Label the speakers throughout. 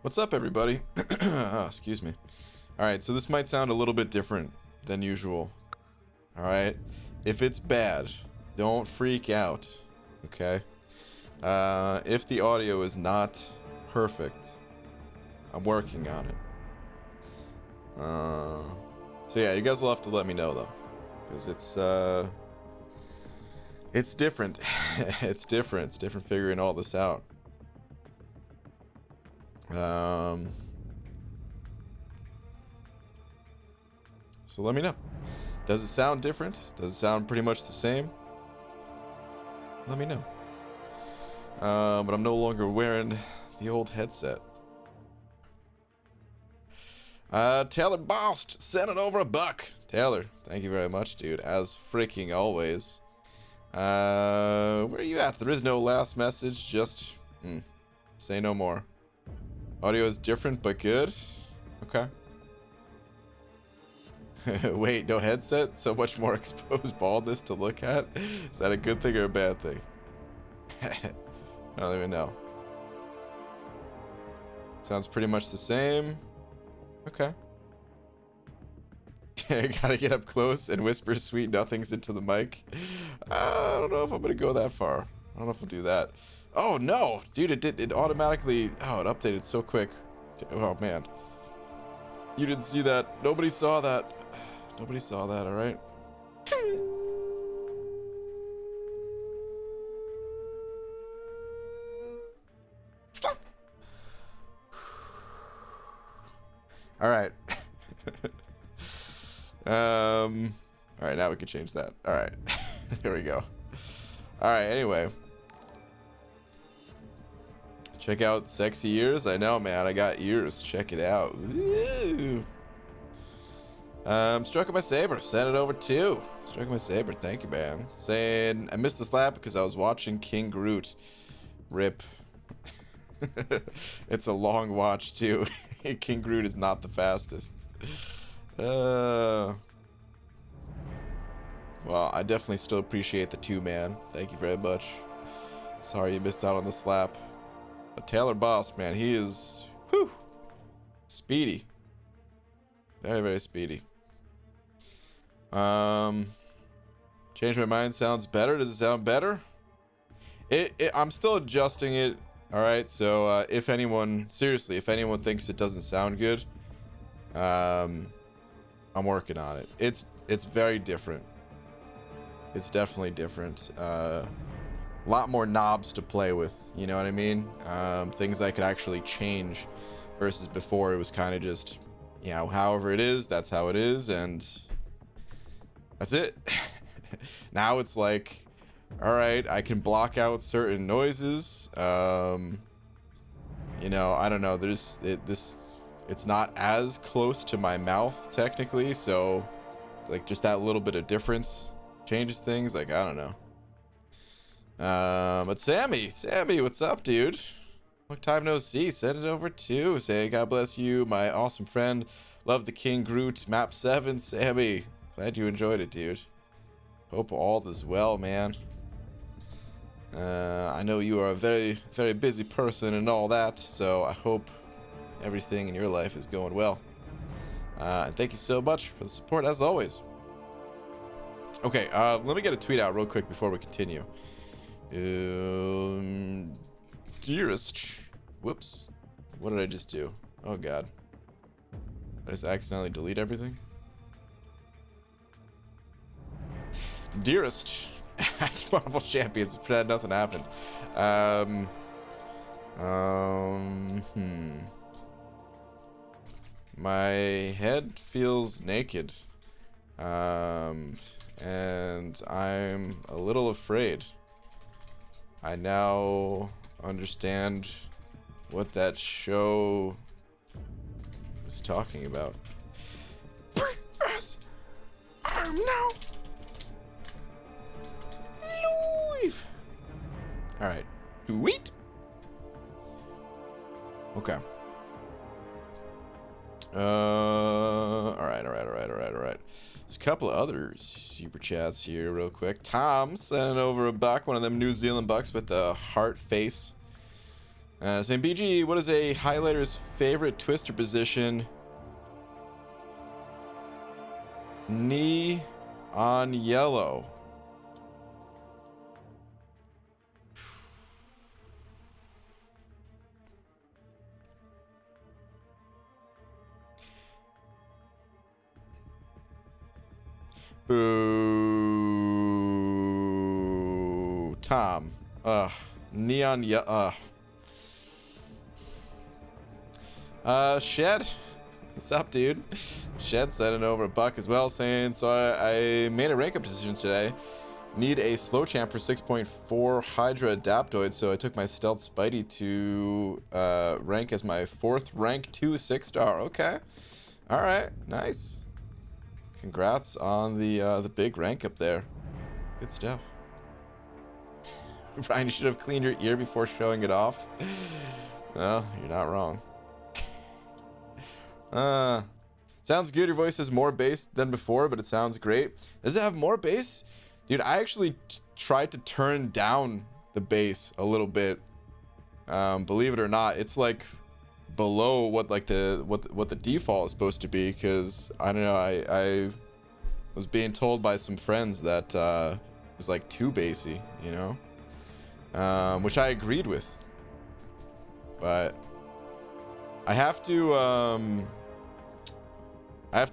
Speaker 1: What's up, everybody? Excuse me. Alright, so this might sound a little bit different than usual. Alright? If it's bad, don't freak out. Okay? If the audio is not perfect, I'm working on it. So yeah, you guys will have to let me know, though. Because it's different. It's different. It's different figuring all this out. So let me know. Does it sound different? Does it sound pretty much the same? Let me know. But I'm no longer wearing the old headset. Taylor Bost sending over $1. Taylor, thank you very much, dude. As freaking always. Where are you at? There is no last message. Just say no more. Audio is different but good. Okay. Wait, no headset? So much more exposed baldness to look at? Is that a good thing or a bad thing? I don't even know. Sounds pretty much the same. Okay. Gotta get up close and whisper sweet nothings into the mic. I don't know if I'm gonna go that far. I don't know if I'll do that. Oh no, dude! It automatically. Oh, it updated so quick. Oh man, you didn't see that. Nobody saw that. Nobody saw that. All right. Stop. All right. All right. Now we can change that. All right. Here we go. All right. Anyway. Check out sexy ears. I know, man. I got ears. Check it out. Woo. Stroking my saber. Send it over too. Stroking my saber. Thank you, man. Saying I missed the slap because I was watching King Groot. Rip. It's a long watch too. King Groot is not the fastest. Well, I definitely still appreciate the 2-man. Thank you very much. Sorry you missed out on the slap. But Taylor Boss, man, he is speedy. Very, very speedy. Change my mind sounds better. Does it sound better? I'm still adjusting it. All right. So if anyone thinks it doesn't sound good, I'm working on it. It's very different. It's definitely different. A lot more knobs to play with, you know what I mean? Things I could actually change versus before it was kind of just, you know, however it is, that's how it is, and that's it. Now it's like, all right, I can block out certain noises. You know, I don't know, it's not as close to my mouth technically, so like just that little bit of difference changes things. Like, I don't know. But Sammy, what's up, dude? Long time no see. Send it over too. Say, God bless you, my awesome friend. Love the King Groot map 7. Sammy, glad you enjoyed it, dude. Hope all is well, man. I know you are a very, very busy person and all that, so I hope everything in your life is going well. And thank you so much for the support as always. Okay, let me get a tweet out real quick before we continue. Dearest, whoops, what did I just do? Oh god, I just accidentally delete everything. Dearest, at Marvel Champions, pretend nothing happened. My head feels naked, and I'm a little afraid. I now understand what that show was talking about. Press arm now. Live. All right. Sweet. Okay. All right. There's a couple of other super chats here real quick. Tom sending over $1, one of them New Zealand bucks with the heart face. Saying BG, what is a highlighter's favorite twister position? Knee on yellow. Boo. Tom. Neon yellow. Shed. What's up, dude? Shed sending over a buck as well, saying, so I made a rank up decision today. Need a slow champ for 6.4 Hydra Adaptoid, so I took my Stealth Spidey to rank as my 4th rank 2 6-star. Okay. Alright, nice. Congrats on the big rank up there. Good stuff. Brian, you should have cleaned your ear before showing it off. No, you're not wrong. Sounds good. Your voice has more bass than before, but it sounds great. Does it have more bass? Dude, I actually tried to turn down the bass a little bit. Believe it or not, it's like below what like what the default is supposed to be, because I don't know, I was being told by some friends that it was like too bassy, you know, which I agreed with, but I have to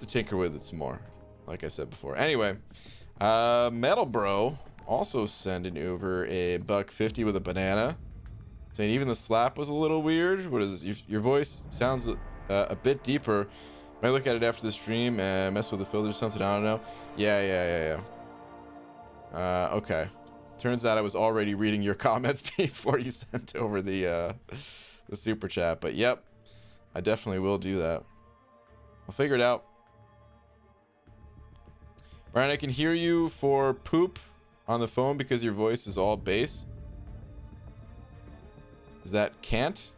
Speaker 1: tinker with it some more, like I said before. Anyway, Metal Bro also sending over a $1.50 with a banana, saying even the slap was a little weird. What is this? Your voice sounds a bit deeper. Might look at it after the stream and mess with the filter or something. I don't know. Yeah. Okay. Turns out I was already reading your comments before you sent over the super chat. But yep, I definitely will do that. I'll figure it out. Brian, I can hear you for poop on the phone because your voice is all bass. Is that can't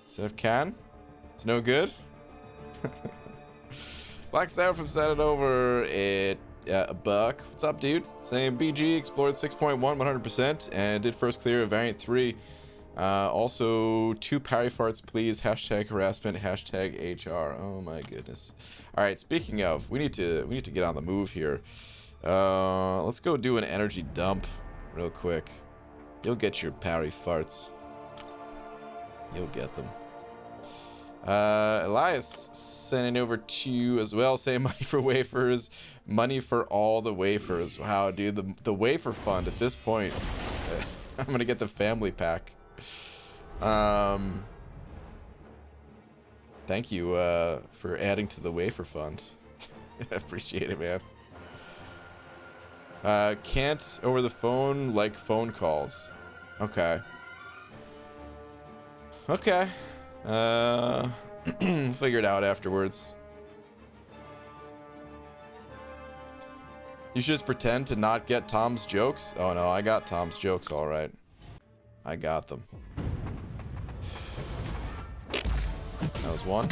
Speaker 1: instead of can? It's no good. Black Sound from sending over a buck. What's up, dude? Saying BG explored 6.1 100% and did first clear of variant 3. Also 2 parry farts, please. Hashtag harassment. Hashtag HR. Oh my goodness. All right. Speaking of, we need to get on the move here. Let's go do an energy dump real quick. You'll get your parry farts. You'll get them. Elias sending over to you as well, saying money for wafers, money for all the wafers. Wow, dude, the wafer fund at this point. I'm gonna get the family pack. Thank you for adding to the wafer fund. Appreciate it, man. Can't over the phone like phone calls. Okay. Okay. Figure it out afterwards. You should just pretend to not get Tom's jokes. Oh no, I got Tom's jokes all right. I got them. That was one.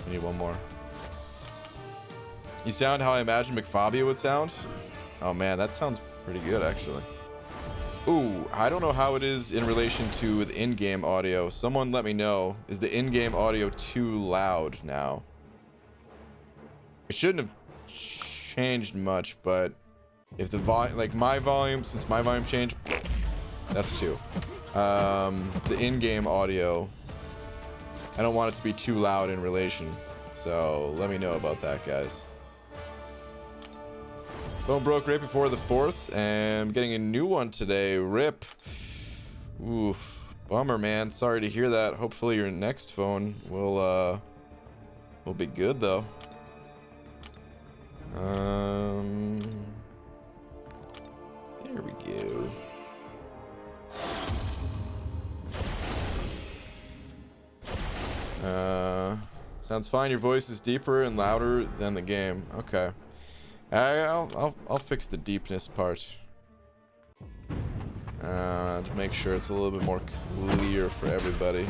Speaker 1: I need one more. You sound how I imagine McFabia would sound. Oh man, that sounds pretty good actually. Ooh, I don't know how it is in relation to the in-game audio. Someone let me know. Is the in-game audio too loud now? It shouldn't have changed much, but if the volume, like my volume, since my volume changed, that's 2. The in-game audio, I don't want it to be too loud in relation. So let me know about that, guys. Phone broke right before the 4th, and I'm getting a new one today. RIP. Oof. Bummer, man. Sorry to hear that. Hopefully your next phone will be good, though. There we go. Sounds fine. Your voice is deeper and louder than the game. Okay. I'll fix the deepness part. To make sure it's a little bit more clear for everybody.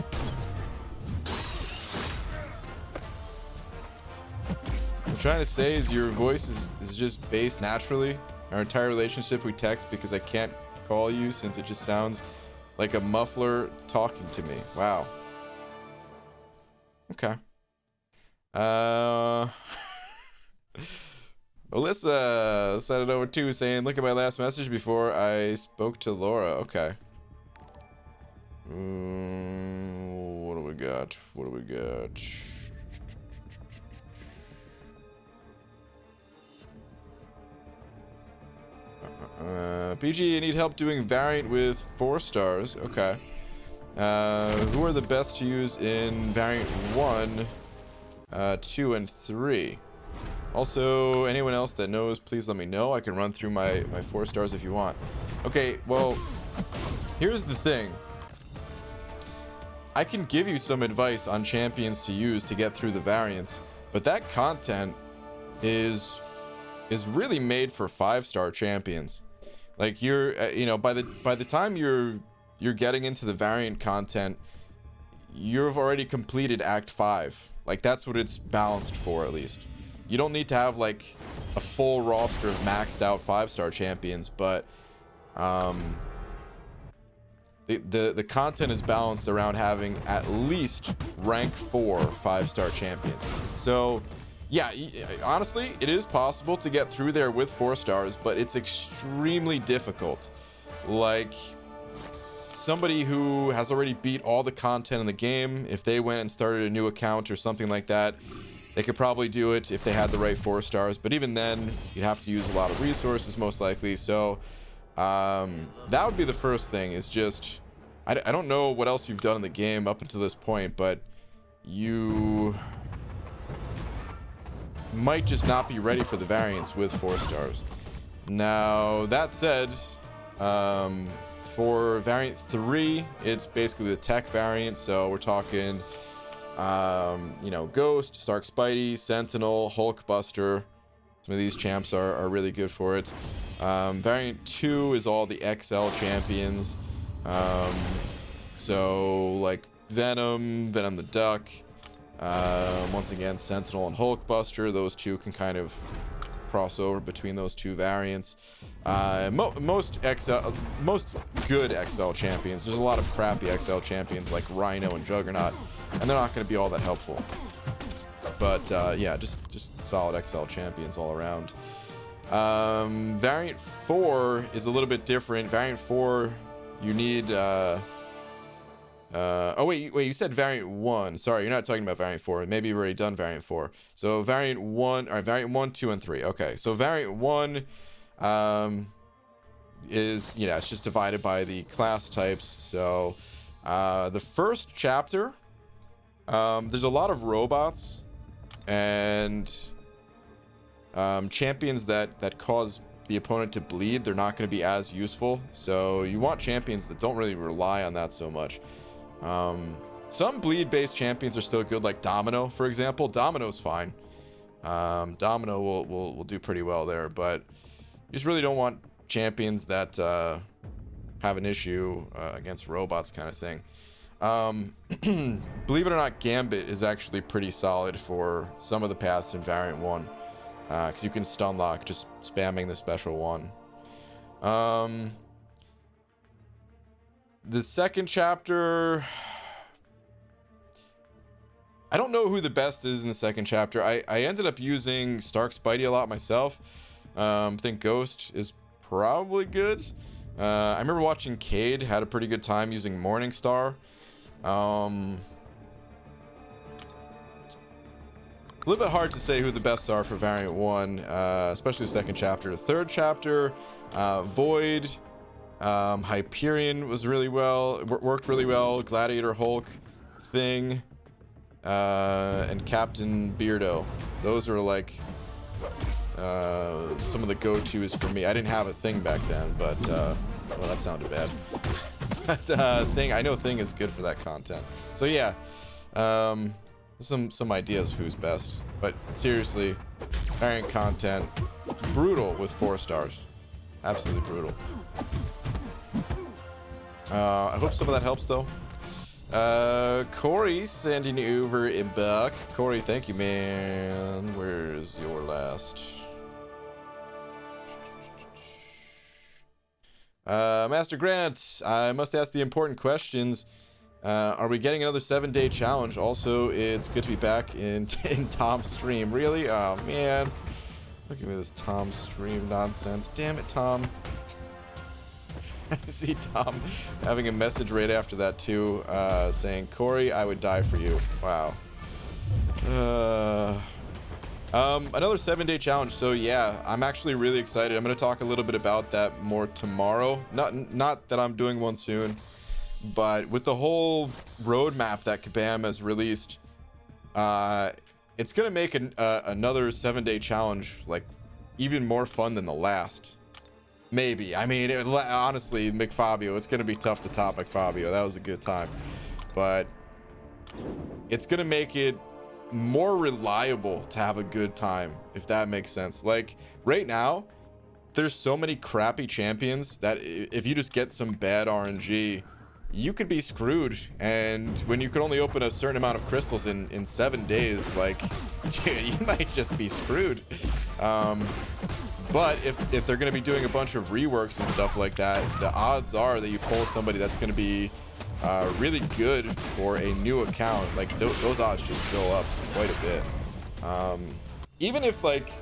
Speaker 1: What I'm trying to say is your voice is just bass naturally. Our entire relationship we text because I can't call you since it just sounds like a muffler talking to me. Wow. Okay. Alyssa sent it over too, saying, look at my last message before I spoke to Laura. Okay. What do we got? What do we got? PG, you need help doing variant with 4 stars. Okay. Who are the best to use in variant 1, 2, and 3? Also, anyone else that knows, please let me know. I can run through my 4 stars if you want. Okay, well, here's the thing. I can give you some advice on champions to use to get through the variants, but that content is really made for 5-star champions. Like you're, by the time you're getting into the variant content, you've already completed Act 5. Like that's what it's balanced for, at least. You don't need to have like a full roster of maxed out 5-star champions, but the content is balanced around having at least rank 4 5-star champions. So yeah, honestly, it is possible to get through there with 4 stars, but it's extremely difficult. Like somebody who has already beat all the content in the game, if they went and started a new account or something like that, they could probably do it if they had the right 4 stars, but even then you'd have to use a lot of resources most likely. So that would be the first thing, is just I don't know what else you've done in the game up until this point, but you might just not be ready for the variants with 4 stars. Now that said, for variant 3, it's basically the tech variant, so we're talking Ghost, Stark Spidey, Sentinel, Hulkbuster. Some of these champs are really good for it. Variant 2 is all the XL champions, so like Venom the Duck, once again Sentinel and Hulkbuster. Those two can kind of cross over between those 2 variants. Most good XL champions, there's a lot of crappy XL champions like Rhino and Juggernaut, and they're not going to be all that helpful. But yeah, just solid XL champions all around. Variant 4 is a little bit different. Variant 4, you need oh wait, you said variant 1. Sorry, you're not talking about variant 4. Maybe you've already done variant 4. So variant 1, or variant 1, 2, and 3. Okay, so variant 1 is, it's just divided by the class types. So the first chapter, there's a lot of robots and champions that cause the opponent to bleed. They're not going to be as useful, so you want champions that don't really rely on that so much. Some bleed based champions are still good, like Domino, for example. Domino's fine. Domino will do pretty well there, but you just really don't want champions that have an issue against robots, kind of thing. Believe it or not, Gambit is actually pretty solid for some of the paths in variant 1, because you can stun lock just spamming the special 1. The second chapter, I don't know who the best is in the second chapter. I ended up using Stark Spidey a lot myself. I think Ghost is probably good. I remember watching Cade had a pretty good time using Morningstar. A little bit hard to say who the best are for variant 1, especially the second chapter. The third chapter, Void, Hyperion was worked really well. Gladiator Hulk, Thing, and Captain Beardo. Those are like some of the go-tos for me. I didn't have a Thing back then, but well, that sounded bad. But Thing, I know Thing is good for that content. So yeah, some ideas of who's best, but seriously, variant content, brutal with 4 stars, absolutely brutal. I hope some of that helps though. Corey sending over a buck. Corey, thank you, man. Where's your last? Master Grant, I must ask the important questions. Are we getting another 7-day challenge? Also, it's good to be back in Tom's stream. Really? Oh, man. Look at me, this Tom stream nonsense. Damn it, Tom. I see Tom having a message right after that, too, saying, Corey, I would die for you. Wow. Another 7-day challenge. So yeah, I'm actually really excited. I'm going to talk a little bit about that more tomorrow. Not that I'm doing one soon, but with the whole roadmap that Kabam has released, it's going to make another 7-day challenge like even more fun than the last. Maybe. I mean, honestly, McFabio, it's going to be tough to top McFabio. That was a good time, but it's going to make it more reliable to have a good time, if that makes sense. Like right now, there's so many crappy champions that if you just get some bad RNG, you could be screwed. And when you could only open a certain amount of crystals in 7 days, like, dude, you might just be screwed. But if they're going to be doing a bunch of reworks and stuff like that, the odds are that you pull somebody that's going to be really good for a new account. Like those odds just go up quite a bit. Even if like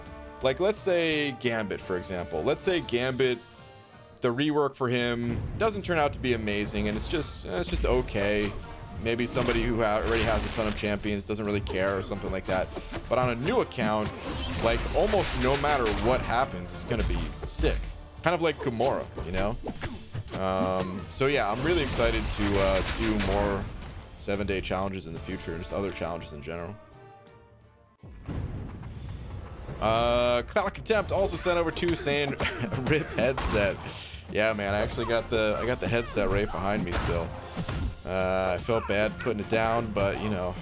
Speaker 1: let's say Gambit, for example. Let's say Gambit, the rework for him doesn't turn out to be amazing, and it's just okay. Maybe somebody who already has a ton of champions doesn't really care or something like that. But on a new account, like almost no matter what happens, it's gonna be sick. Kind of like Gamora, you know? So yeah, I'm really excited to do more 7-day challenges in the future, and just other challenges in general. Cloud Contempt also sent over 2 saying rip headset. Yeah, man, I actually got the headset right behind me still. I felt bad putting it down, but you know,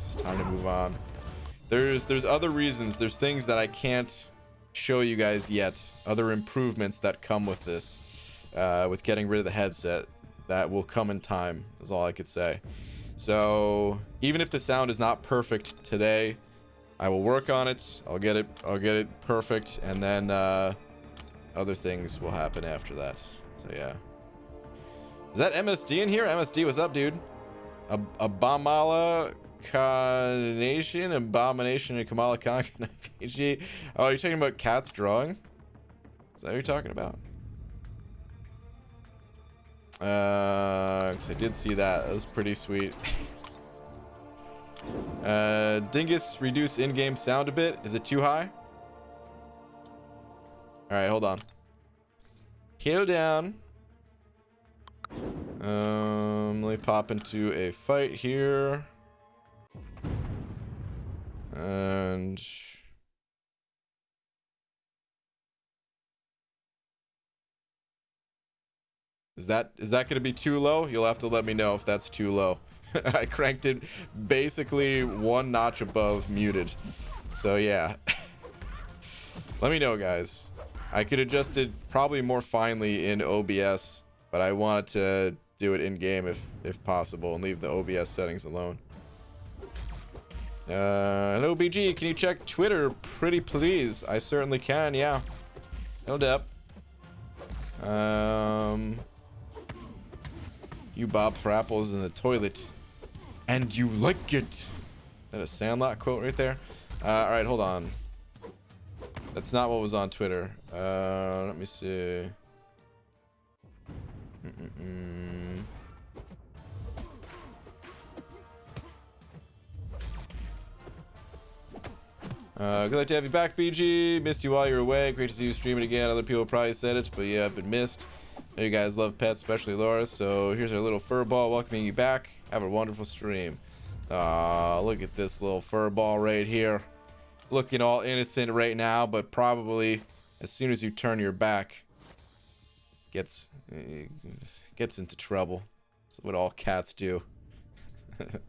Speaker 1: it's time to move on. There's other reasons. There's things that I can't show you guys yet. Other improvements that come with this, with getting rid of the headset, that will come in time, is all I could say. So even if the sound is not perfect today, I will work on it. I'll get it perfect, and then other things will happen after that. So yeah. Is that MSD in here? MSD, what's up, dude? Abomination and Kamala Khan PG. Oh, you're talking about Cat's drawing? Is that what you're talking about? 'Cause I did see that. That was pretty sweet. Dingus, reduce in-game sound a bit. Is it too high? Alright, hold on. Hold down. Let me pop into a fight here. And is that going to be too low? You'll have to let me know if that's too low. I cranked it basically 1 notch above muted. So yeah. Let me know, guys. I could adjust it probably more finely in OBS, but I wanted to do it in game if possible and leave the OBS settings alone. Hello BG, can you check Twitter pretty please? I certainly can, yeah. No doubt. You Bob Frapple's in the toilet and you like it. Is that a Sandlot quote right there? All right, hold on. That's not what was on Twitter. Let me see. Good luck to have you back, BG. Missed you while you were away. Great to see you streaming again. Other people probably said it, but yeah, I've been missed. I know you guys love pets, especially Laura. So here's our little fur ball welcoming you back. Have a wonderful stream. Look at this little fur ball right here. Looking all innocent right now, but probably as soon as you turn your back, gets into trouble. That's what all cats do. But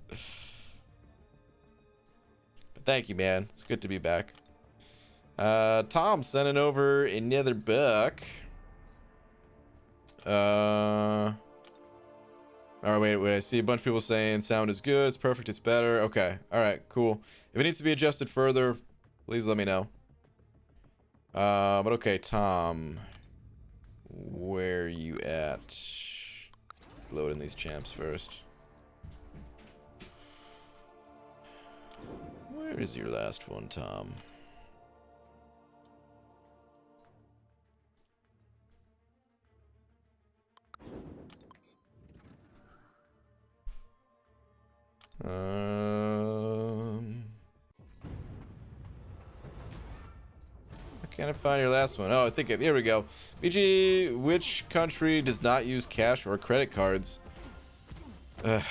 Speaker 1: thank you, man. It's good to be back. Tom sending over another book. All right, wait. I see a bunch of people saying sound is good. It's perfect. It's better. Okay. All right. Cool. If it needs to be adjusted further, please let me know. But okay, Tom. Where you at? Loading these champs first. Where is your last one, Tom? Can't find your last one. Oh, I think here we go. BG, which country does not use cash or credit cards? Ugh.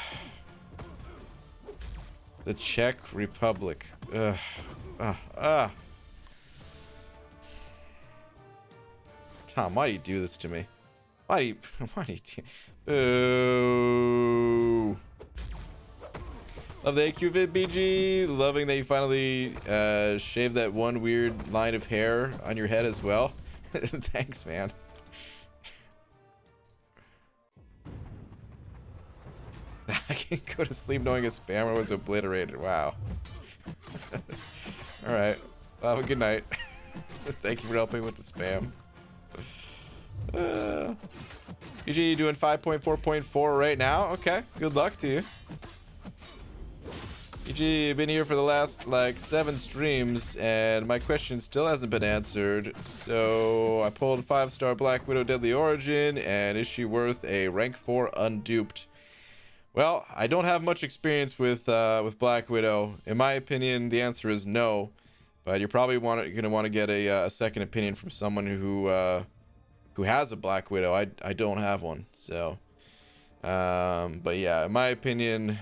Speaker 1: The Czech Republic. Ugh. Tom, why do you do this to me? Why do you Boo. Love the AQ vid, BG. Loving that you finally shaved that one weird line of hair on your head as well. Thanks, man. I can go to sleep knowing a spammer was obliterated. Wow. Alright. Well, have a good night. Thank you for helping with the spam. BG doing 5.4.4 right now? Okay. Good luck to you. BG, been here for the last like 7 streams and my question still hasn't been answered. So I pulled 5-star Black Widow Deadly Origin, and is she worth a rank 4 unduped? Well, I don't have much experience with Black Widow. In my opinion, the answer is no. But you're probably gonna want to get a second opinion from someone who has a Black Widow. I don't have one, so. But yeah, in my opinion,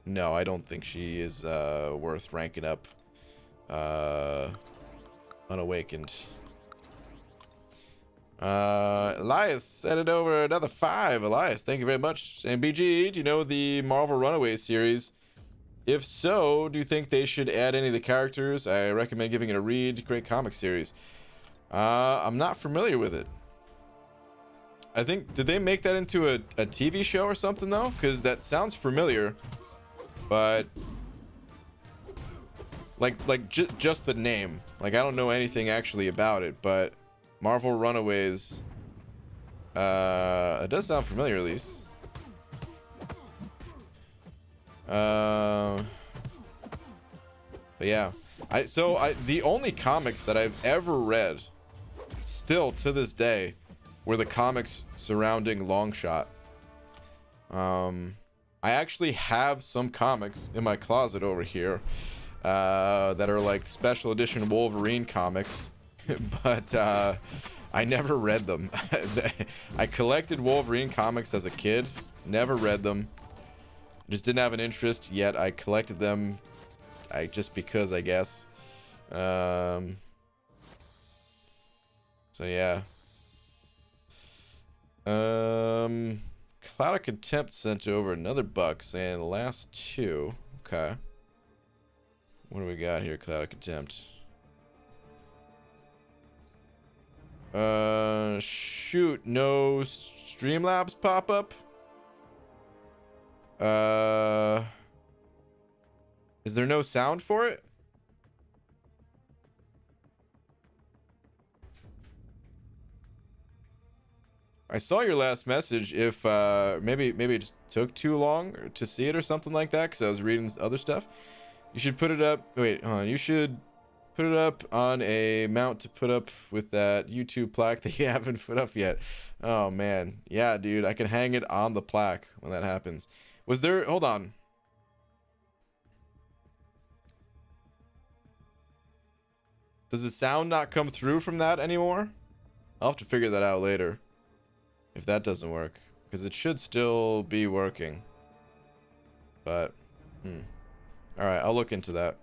Speaker 1: no, I don't think she is worth ranking up unawakened. Elias sent it over another 5. Elias, thank you very much. And BG, do you know the Marvel Runaways series? If so, do you think they should add any of the characters? I recommend giving it a read. Great comic series. I'm not familiar with it. I think, did they make that into a TV show or something though? Because that sounds familiar. But just the name, like I don't know anything actually about it, but Marvel Runaways, it does sound familiar at least. But yeah, the only comics that I've ever read still to this day were the comics surrounding Longshot. I actually have some comics in my closet over here that are like special edition Wolverine comics, but I never read them. I collected Wolverine comics as a kid, never read them. Just didn't have an interest, yet I collected them just because, I guess. So yeah. Cloud of Contempt sent over another buck saying the last 2. Okay. What do we got here, Cloud of Contempt? Shoot, no Streamlabs pop up? Is there no sound for it? I saw your last message. If maybe it just took too long to see it or something like that, because I was reading other stuff. You should put it up. Wait, hold on. You should put it up on a mount to put up with that YouTube plaque that you haven't put up yet. Oh man, yeah, dude. I can hang it on the plaque when that happens. Was there? Hold on. Does the sound not come through from that anymore? I'll have to figure that out later. If that doesn't work, because it should still be working. But, all right, I'll look into that.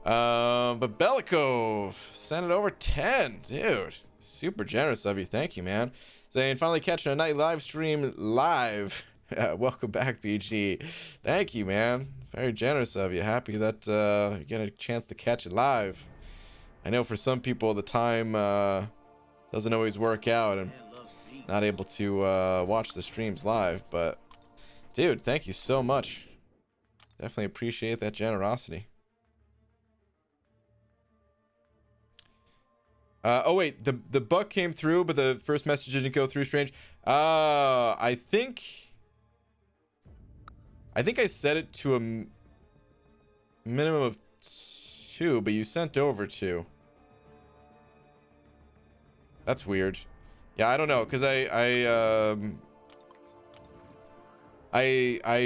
Speaker 1: But Bellico sent it over 10, dude. Super generous of you. Thank you, man. Saying finally catching a night live stream live. Welcome back, BG. Thank you, man. Very generous of you. Happy that you get a chance to catch it live. I know for some people the time doesn't always work out and not able to watch the streams live, but dude, thank you so much. Definitely appreciate that generosity. Oh wait, the buck came through, but the first message didn't go through. Strange. I think I set it to a minimum of 2, but you sent over 2. That's weird. Yeah, I don't know, cause I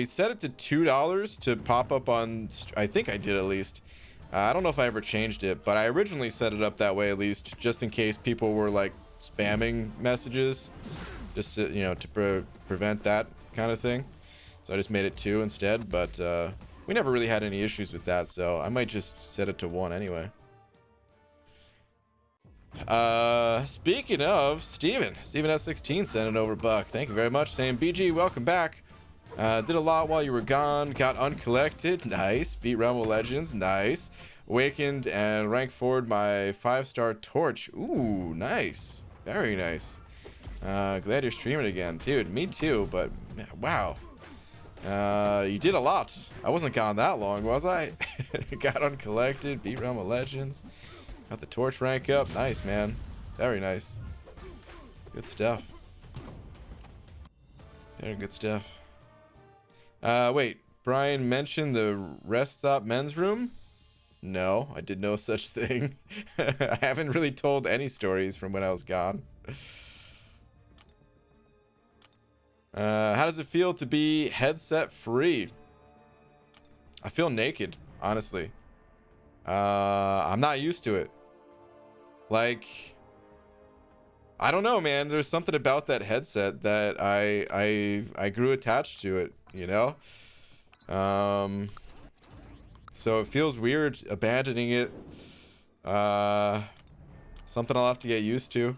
Speaker 1: set it to $2 to pop up on. I think I did at least. I don't know if I ever changed it, but I originally set it up that way, at least just in case people were like spamming messages, just to, you know, to prevent that kind of thing. So I just made it 2 instead, but we never really had any issues with that, so I might just set it to 1 anyway. Speaking of Steven S16 sent it over buck. Thank you very much, saying BG, welcome back. Did a lot while you were gone. Got uncollected. Nice. Beat Realm of Legends. Nice. Awakened and ranked forward my 5-star torch. Ooh, nice. Very nice. Glad you're streaming again. Dude, me too, but wow. You did a lot. I wasn't gone that long, was I? Got uncollected. Beat Realm of Legends. Got the torch rank up. Nice, man. Very nice. Good stuff. Very good stuff. Wait, Brian mentioned the rest stop men's room? No, I did no such thing. I haven't really told any stories from when I was gone. How does it feel to be headset free? I feel naked, honestly. I'm not used to it. Like, I don't know, man. There's something about that headset that I grew attached to it, you know? So it feels weird abandoning it. Something I'll have to get used to.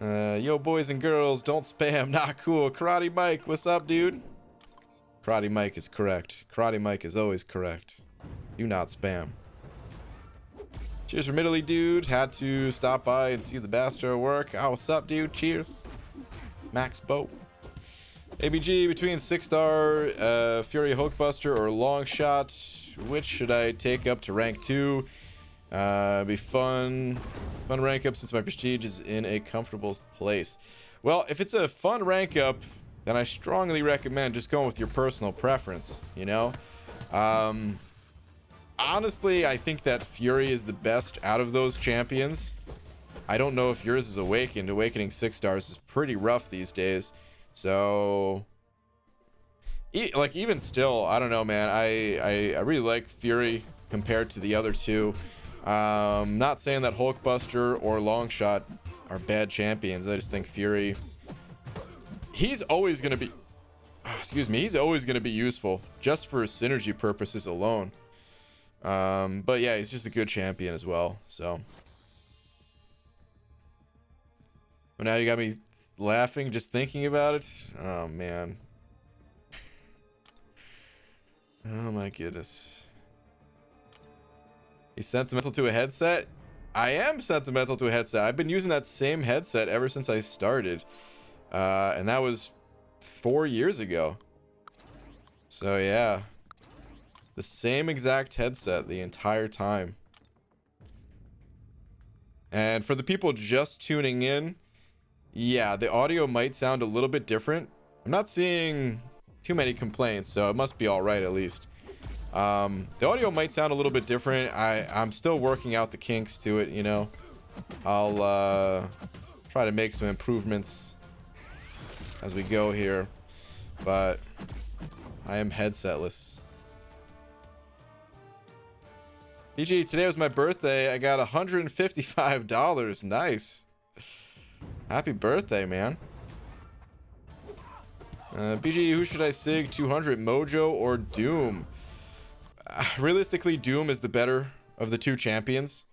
Speaker 1: Yo, boys and girls, don't spam. Not cool. Karate Mike, what's up, dude? Karate Mike is correct. Karate Mike is always correct. Do not spam. Cheers from Italy, dude. Had to stop by and see the Bastard work. Oh, what's up, dude? Cheers. Max Boat. ABG, between 6-star, Fury Hulkbuster or Long Shot, which should I take up to rank 2? Be fun rank up since my prestige is in a comfortable place. Well, if it's a fun rank up, then I strongly recommend just going with your personal preference, you know? Honestly, I think that Fury is the best out of those champions. I don't know if yours is Awakened. Awakening 6 stars is pretty rough these days. So, like, even still, I don't know, man. I really like Fury compared to the other two. Not saying that Hulkbuster or Longshot are bad champions. I just think Fury, he's always going to be, he's always going to be useful just for synergy purposes alone. But yeah, he's just a good champion as well. So, but now you got me laughing just thinking about it. Oh man. Oh my goodness. He's sentimental to a headset? I am sentimental to a headset. I've been using that same headset ever since I started. And that was 4 years ago. So yeah. The same exact headset the entire time. And for the people just tuning in, yeah, the audio might sound a little bit different. I'm not seeing too many complaints, so it must be all right at least. The audio might sound a little bit different. I'm still working out the kinks to it, you know. I'll try to make some improvements as we go here, but I am headsetless. PG, today was my birthday. I got $155. Nice. Happy birthday, man. BG, who should I sig? 200 Mojo or Doom? Realistically, Doom is the better of the two champions.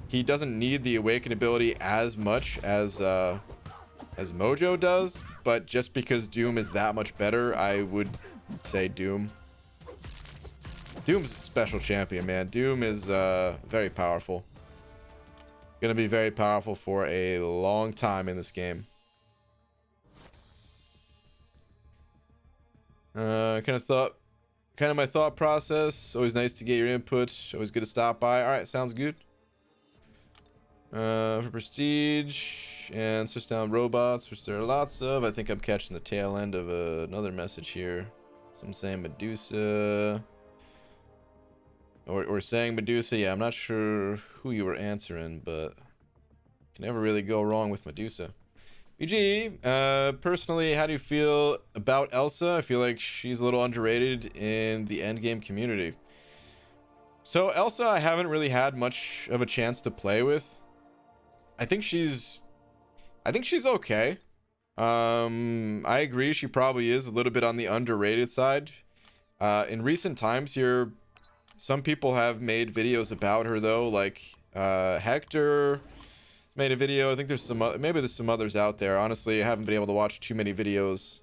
Speaker 1: He doesn't need the Awaken ability as much as Mojo does, but just because Doom is that much better, I would say Doom. Doom's a special champion, man. Doom is very powerful. Gonna be very powerful for a long time in this game. Kind of my thought process. Always nice to get your input. Always good to stop by. All right, sounds good. For prestige and switch down robots, which there are lots of. I think I'm catching the tail end of another message here. Some saying Medusa. Or saying Medusa. Yeah, I'm not sure who you were answering, but can never really go wrong with Medusa. BG, personally, how do you feel about Elsa? I feel like she's a little underrated in the endgame community. So Elsa, I haven't really had much of a chance to play with. I think she's okay. I agree, she probably is a little bit on the underrated side. In recent times here, some people have made videos about her though, like Hector made a video. I think there's some, maybe there's some others out there. Honestly, I haven't been able to watch too many videos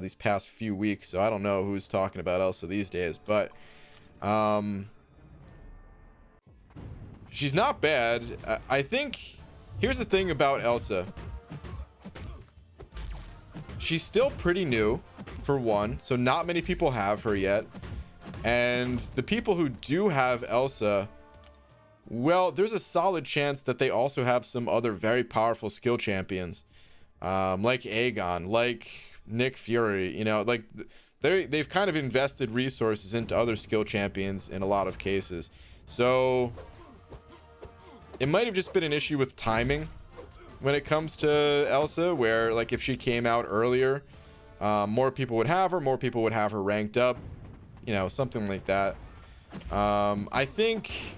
Speaker 1: these past few weeks, so I don't know who's talking about Elsa these days, but she's not bad. I think here's the thing about Elsa. She's still pretty new, for one, so not many people have her yet. And the people who do have Elsa, well, there's a solid chance that they also have some other very powerful skill champions, like Aegon, like Nick Fury. You know, like they've kind of invested resources into other skill champions in a lot of cases. So it might have just been an issue with timing when it comes to Elsa, where like if she came out earlier, more people would have her ranked up, you know, something like that. I think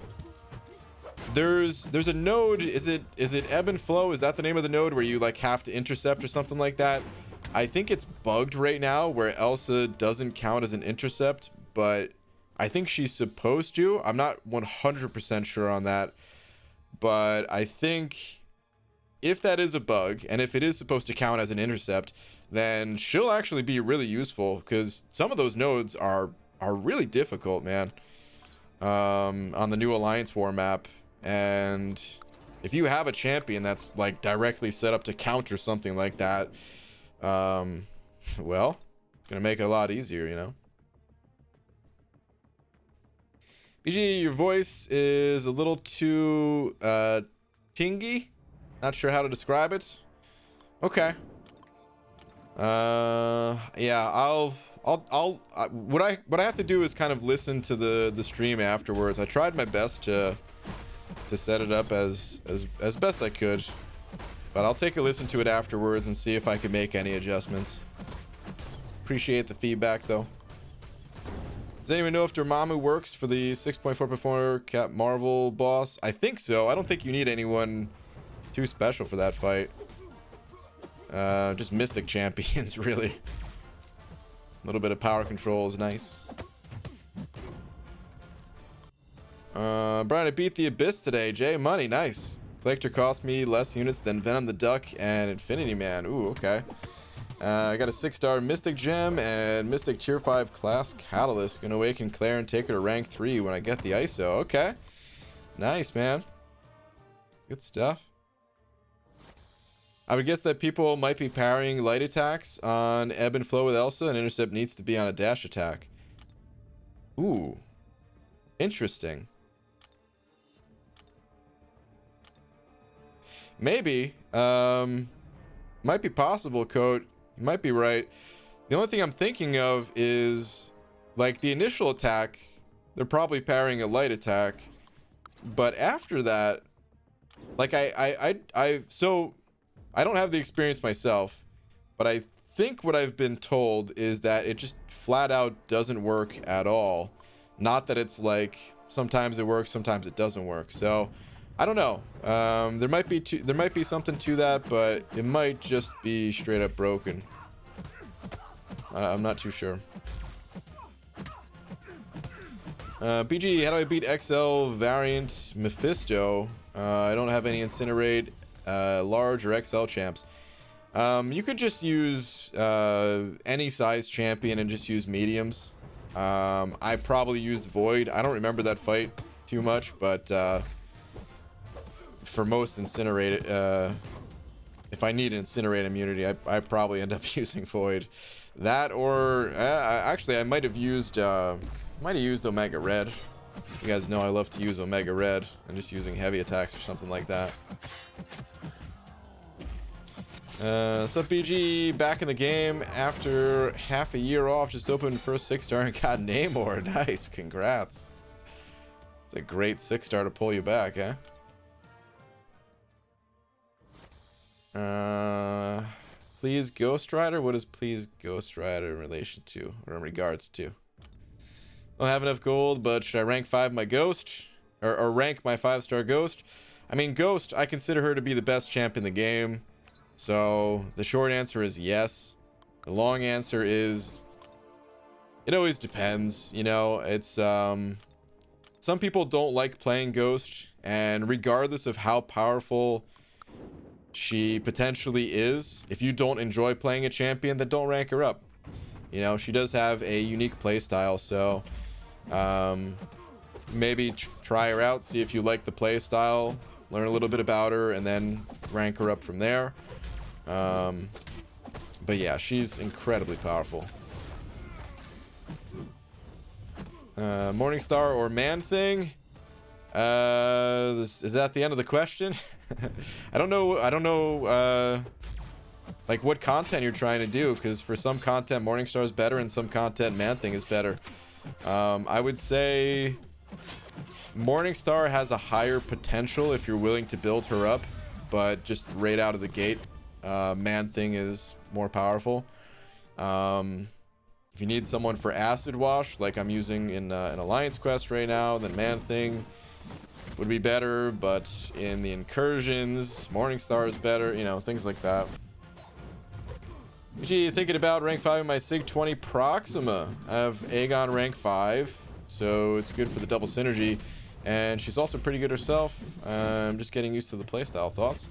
Speaker 1: there's a node, is it ebb and flow? Is that the name of the node where you like have to intercept or something like that? I think it's bugged right now where Elsa doesn't count as an intercept, but I think she's supposed to. I'm not 100% sure on that, but I think if that is a bug, and if it is supposed to count as an intercept, then she'll actually be really useful, because some of those nodes are really difficult, man, on the new Alliance War map. And if you have a champion that's like directly set up to counter something like that, well, it's gonna make it a lot easier, you know. BG, your voice is a little too tingy. Not sure how to describe it. Okay. Yeah, what I have to do is kind of listen to the stream afterwards. I tried my best to set it up as best I could, but I'll take a listen to it afterwards and see if I can make any adjustments. Appreciate the feedback though. Does anyone know if Dormammu works for the 6.4 performer Cap Marvel boss? I think so. I don't think you need anyone too special for that fight. Just mystic champions, really. A little bit of power control is nice. Brian, I beat the Abyss today. J Money, nice. Collector cost me less units than Venom the Duck and Infinity Man. Ooh, okay. I got a 6-star Mystic Gem and Mystic Tier 5 class Catalyst. Gonna awaken Claire and take her to rank 3 when I get the ISO. Okay. Nice, man. Good stuff. I would guess that people might be parrying light attacks on ebb and flow with Elsa, and intercept needs to be on a dash attack. Ooh. Interesting. Maybe. Might be possible, Code. You might be right. The only thing I'm thinking of is, like, the initial attack, they're probably parrying a light attack. But after that, like, so I don't have the experience myself, but I think what I've been told is that it just flat out doesn't work at all. Not that it's like sometimes it works, sometimes it doesn't work. So I don't know. There might be something to that, but it might just be straight up broken. I'm not too sure. BG, how do I beat XL variant Mephisto? I don't have any Incinerate large or XL champs. You could just use any size champion and just use mediums. I probably used Void. I don't remember that fight too much, but for most Incinerate, if I need Incinerate immunity, I probably end up using Void. That or actually I might have used Omega Red. You guys know I love to use Omega Red and just using heavy attacks or something like that. Sup BG, back in the game after half a year off, just opened first 6-star and got Namor. Nice, congrats. It's a great 6-star to pull you back, eh? Please Ghost Rider? What is please Ghost Rider in relation to, or in regards to? Don't have enough gold, but should I rank 5 my Ghost? Or rank my 5-star Ghost? I mean, Ghost, I consider her to be the best champ in the game. So, the short answer is yes. The long answer is... it always depends, you know? It's, some people don't like playing Ghost, and regardless of how powerful she potentially is, if you don't enjoy playing a champion, then don't rank her up. You know, she does have a unique playstyle, so... maybe try her out, see if you like the playstyle, learn a little bit about her, and then rank her up from there. But yeah, she's incredibly powerful. Morningstar or Man Thing? Is that the end of the question? I don't know like what content you're trying to do, because for some content Morningstar is better and some content Man Thing is better. I would say Morningstar has a higher potential if you're willing to build her up, but just right out of the gate, Man Thing is more powerful. If you need someone for Acid Wash, like I'm using in an Alliance quest right now, then Man Thing would be better, but in the incursions, Morningstar is better, you know, things like that. Gee, thinking about rank 5 in my Sig 20 Proxima. I have Aegon rank 5, so it's good for the double synergy, and she's also pretty good herself. I'm just getting used to the playstyle. Thoughts?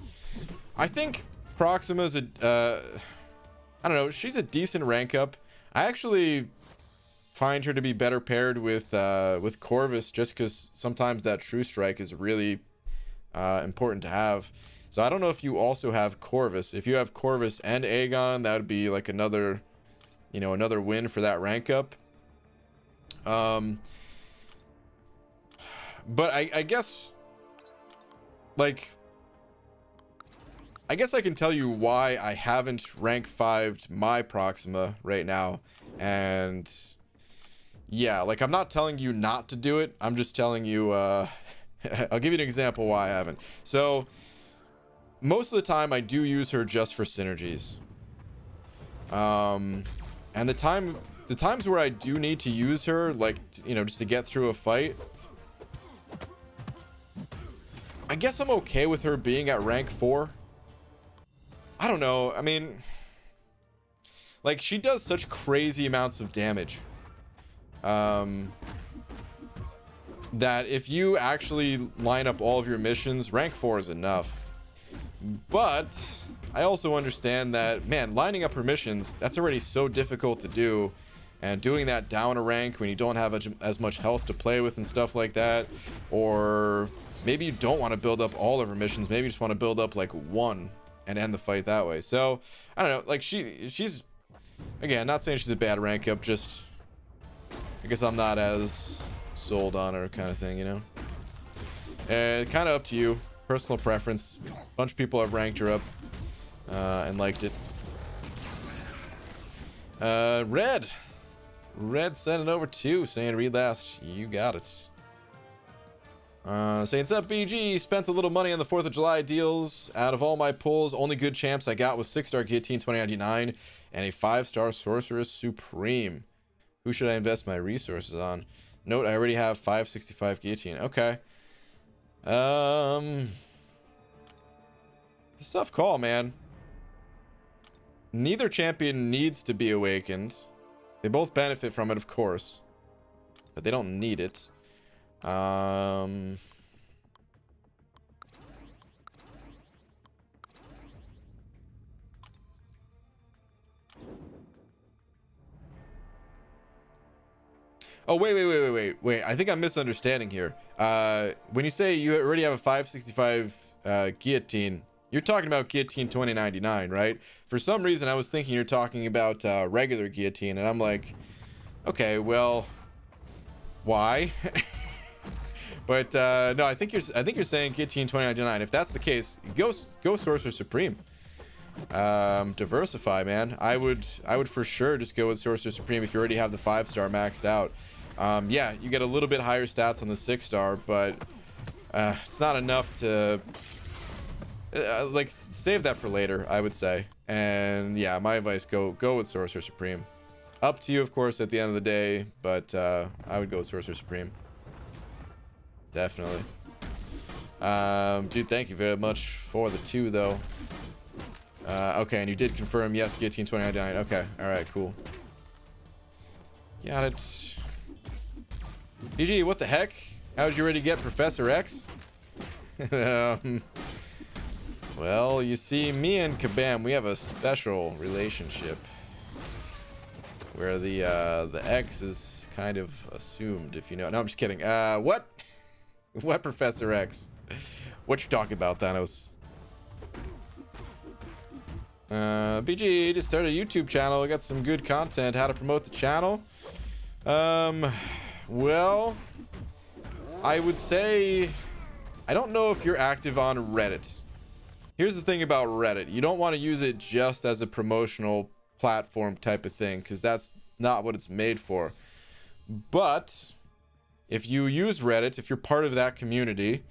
Speaker 1: I think Proxima's a, I don't know, she's a decent rank up. I actually find her to be better paired with Corvus, just because sometimes that True Strike is really important to have. So I don't know if you also have Corvus. If you have Corvus and Aegon, that would be like another, you know, another win for that rank up. But I guess, like, I guess I can tell you why I haven't rank 5'd my Proxima right now. And yeah, like, I'm not telling you not to do it. I'm just telling you, I'll give you an example why I haven't. So most of the time I do use her just for synergies. And the times where I do need to use her, like, you know, just to get through a fight, I guess I'm okay with her being at rank 4. I don't know. I mean, like, she does such crazy amounts of damage. That if you actually line up all of your missions, rank 4 is enough. But I also understand that, man, lining up her missions, that's already so difficult to do. And doing that down a rank when you don't have as much health to play with and stuff like that. Or maybe you don't want to build up all of her missions. Maybe you just want to build up like one and end the fight that way. So, I don't know. Like, she's, again, not saying she's a bad rank up, just, I guess I'm not as sold on her kind of thing, you know? Kind of up to you. Personal preference. A bunch of people have ranked her up and liked it. Red sent it over too, saying read last. You got it. Saying what's up, BG? Spent a little money on the 4th of July deals. Out of all my pulls, only good champs I got was 6-star Guillotine 2099 and a 5-star Sorceress Supreme. Who should I invest my resources on? Note, I already have 565 Guillotine. Okay. It's a tough call, man. Neither champion needs to be awakened. They both benefit from it, of course, but they don't need it. Oh, wait. I think I'm misunderstanding here. When you say you already have a 565 Guillotine, you're talking about Guillotine 2099, right? For some reason, I was thinking you're talking about regular Guillotine, and I'm like, okay, well, why? But no, I think you're saying guillotine 2099. If that's the case, go Sorcerer Supreme. Diversify, man. I would for sure just go with Sorcerer Supreme if you already have the 5-star maxed out. Yeah, you get a little bit higher stats on the 6-star, but it's not enough to like save that for later, I would say. And yeah, my advice, go with Sorcerer Supreme. Up to you, of course, at the end of the day, but I would go with Sorcerer Supreme. Definitely. Dude, thank you very much for the 2, though. Okay, and you did confirm, yes, guillotine 2099. Okay, alright, cool. Got it. GG, what the heck? How'd you already get Professor X? Well, you see, me and Kabam, we have a special relationship where the X is kind of assumed, if you know. No, I'm just kidding. What? What Professor X? What you talking about, Thanos? BG just started a YouTube channel. We got some good content. How to promote the channel? Well, I would say I don't know if you're active on Reddit. Here's the thing about Reddit. You don't want to use it just as a promotional platform type of thing, because that's not what it's made for. But if you use Reddit, if you're part of that community,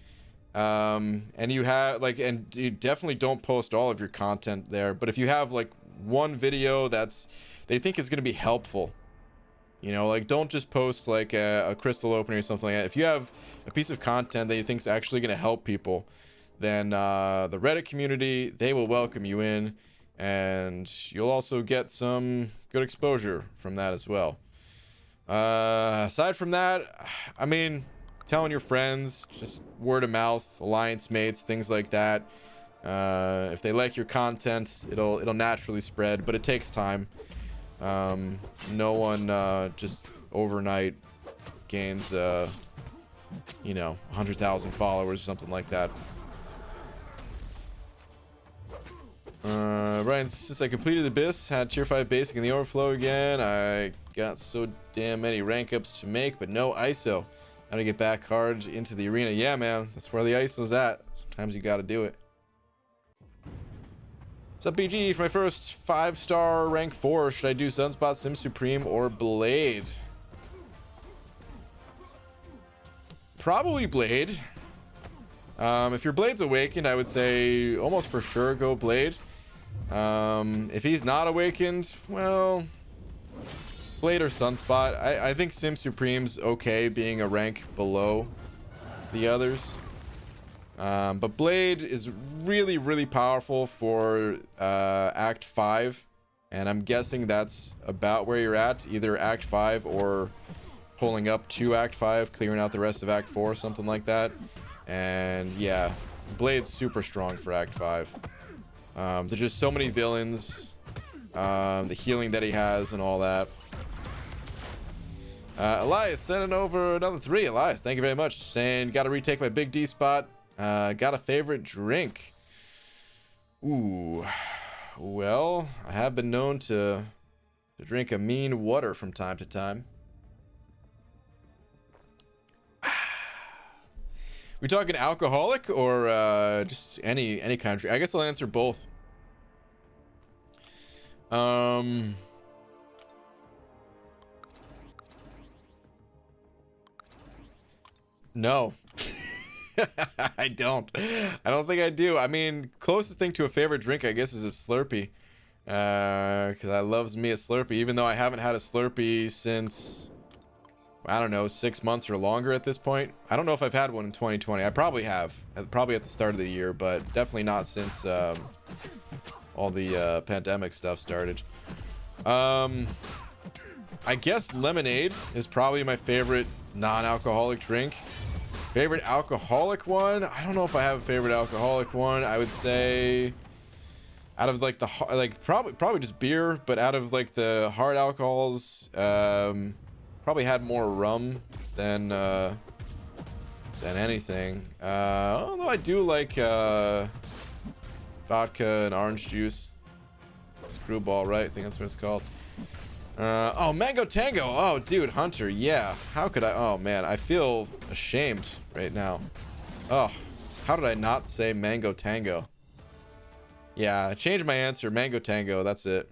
Speaker 1: and you have like, and you definitely don't post all of your content there, but if you have like one video that's they think is going to be helpful, you know, like don't just post like a crystal opening or something like that. If you have a piece of content that you think is actually going to help people, then the Reddit community, they will welcome you in, and you'll also get some good exposure from that as well. Aside from that, I mean, telling your friends, just word of mouth, alliance mates, things like that. If they like your content, it'll naturally spread, but it takes time. No one just overnight gains you know, 100,000 followers or something like that. Ryan, since I completed the Abyss, had tier 5 basic in the overflow again, I got so damn many rank ups to make, but no ISO. How to get back hard into the arena? Yeah, man, that's where the ISO's at. Sometimes you gotta do it. What's up, BG? For my first 5-star rank 4, should I do Sunspot, Sim Supreme, or Blade? Probably Blade. If your Blade's awakened, I would say almost for sure go Blade. If he's not awakened, well, Blade or Sunspot. I think Sim Supreme's okay being a rank below the others. But Blade is really, really powerful for Act 5. And I'm guessing that's about where you're at, either Act 5 or pulling up to Act 5, clearing out the rest of Act 4, something like that. And yeah, Blade's super strong for Act 5. There's just so many villains, the healing that he has and all that. Elias sending over another 3. Elias, thank you very much. Saying, gotta retake my big D spot. Got a favorite drink? Ooh, well, I have been known to drink a mean water from time to time. We talking alcoholic or just any kind of drink? I guess I'll answer both. No. I don't think I do. I mean, closest thing to a favorite drink, I guess, is a Slurpee. Because I loves me a Slurpee, even though I haven't had a Slurpee since, I don't know, 6 months or longer at this point. I don't know if I've had one in 2020. I probably have, probably at the start of the year, but definitely not since all the pandemic stuff started. I guess lemonade is probably my favorite non-alcoholic drink. Favorite alcoholic one? I don't know if I have a favorite alcoholic one. I would say out of like the probably just beer, but out of like the hard alcohols, probably had more rum than anything. Although I do like vodka and orange juice. Screwball, right? I think that's what it's called. Oh, Mango Tango. Oh, dude, Hunter. Yeah. How could I? Oh, man. I feel ashamed right now. Oh, how did I not say Mango Tango? Yeah, I changed my answer. Mango Tango. That's it.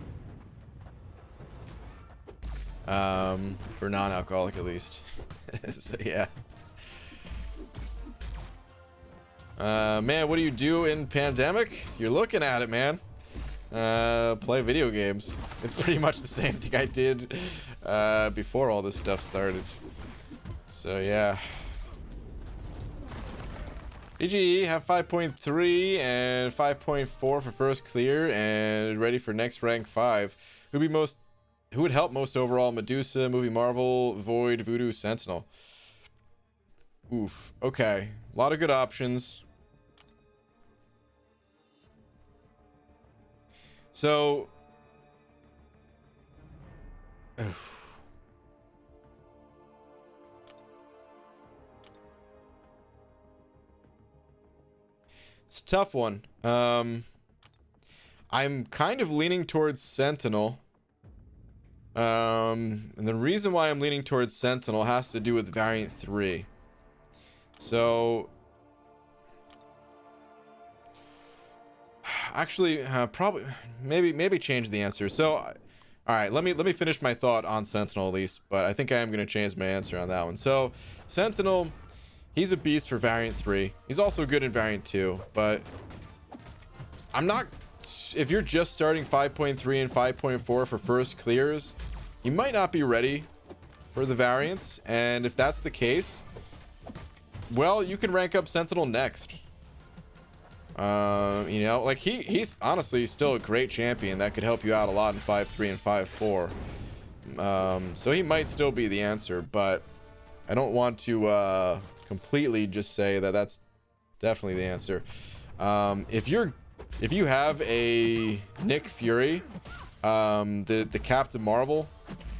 Speaker 1: For non-alcoholic at least. So, yeah. Man, what do you do in pandemic? You're looking at it, man. Play video games. It's pretty much the same thing I did before all this stuff started. So yeah. BGE have 5.3 and 5.4 for first clear and ready for next rank 5. Who would help most overall? Medusa, Movie Marvel, Void, Voodoo, Sentinel. Oof. Okay. A lot of good options. So, it's a tough one. I'm kind of leaning towards Sentinel. And the reason why I'm leaning towards Sentinel has to do with Variant 3. So, actually, probably, maybe change the answer. So, all right, let me finish my thought on Sentinel at least, but I think I am going to change my answer on that one. So, Sentinel, he's a beast for Variant 3. He's also good in Variant 2, but I'm not, if you're just starting 5.3 and 5.4 for first clears, you might not be ready for the variants, and if that's the case, well, you can rank up Sentinel next. You know, like he's honestly still a great champion that could help you out a lot in 5.3 and 5.4. So he might still be the answer, but I don't want to completely just say that that's definitely the answer. If you have a Nick Fury, the Captain Marvel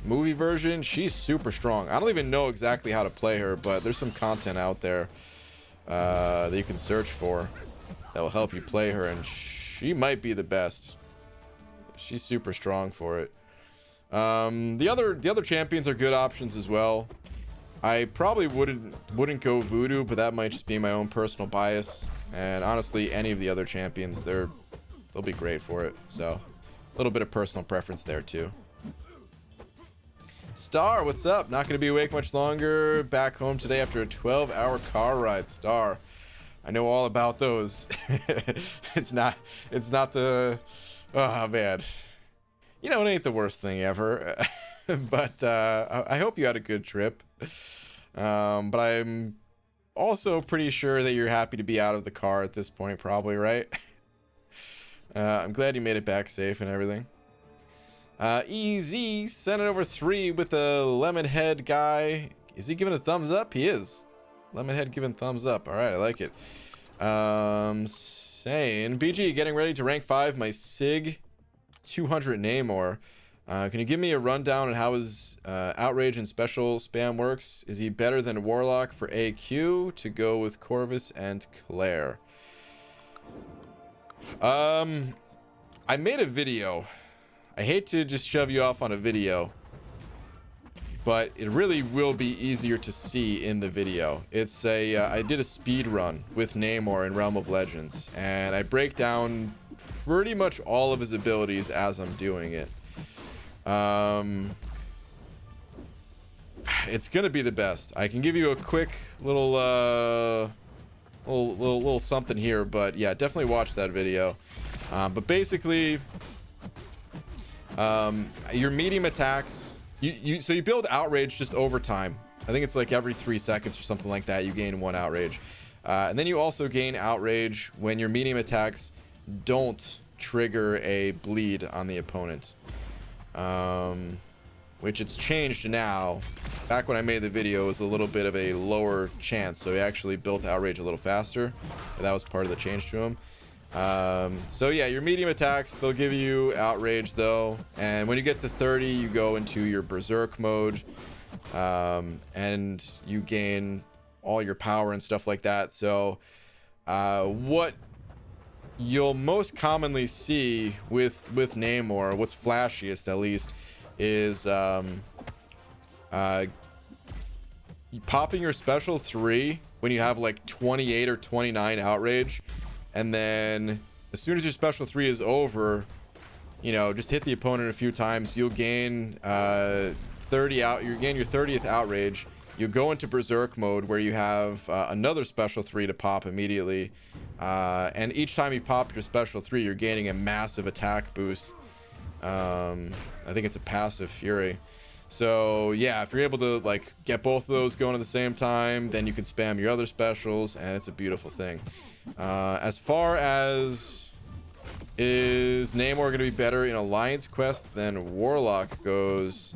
Speaker 1: movie version, she's super strong. I don't even know exactly how to play her, but there's some content out there that you can search for that will help you play her, and she might be the best. She's super strong for it. The other champions are good options as well. I probably wouldn't go Voodoo, but that might just be my own personal bias. And honestly, any of the other champions, they'll be great for it. So, a little bit of personal preference there too. Star, what's up? Not gonna be awake much longer. Back home today after a 12-hour car ride. Star, I know all about those. It's not the, oh man, you know, it ain't the worst thing ever. But I hope you had a good trip. But I'm also pretty sure that you're happy to be out of the car at this point, probably, right? I'm glad you made it back safe and everything. EZ sent it over 3 with a lemon head guy. Is he giving a thumbs up? He is. Lemon head giving thumbs up. All right, I like it. Saying BG getting ready to rank 5 my Sig 200 Namor. Can you give me a rundown on how his outrage and special spam works? Is he better than Warlock for AQ to go with Corvus and Claire? I made a video. I hate to just shove you off on a video, but it really will be easier to see in the video. It's a I did a speed run with Namor in Realm of Legends, and I break down pretty much all of his abilities as I'm doing it. It's gonna be the best. I can give you a quick little little something here, but yeah, definitely watch that video. But basically, your medium attacks, so you build outrage just over time. I think it's like every 3 seconds or something like that, you gain 1 outrage. And then you also gain outrage when your medium attacks don't trigger a bleed on the opponent. Which it's changed now. Back when I made the video, it was a little bit of a lower chance, so he actually built outrage a little faster. That was part of the change to him. So yeah, your medium attacks, they'll give you outrage though, and when you get to 30, you go into your berserk mode, and you gain all your power and stuff like that. So what you'll most commonly see with Namor, what's flashiest at least, is popping your special 3 when you have like 28 or 29 outrage, and then as soon as your special 3 is over, you know, just hit the opponent a few times. You'll gain 30 out. You gain your 30th outrage. You go into berserk mode where you have another special 3 to pop immediately, and each time you pop your special 3, you're gaining a massive attack boost. I think it's a passive fury. So yeah, if you're able to like get both of those going at the same time, then you can spam your other specials, and it's a beautiful thing. As far as is Namor going to be better in Alliance Quest than Warlock goes,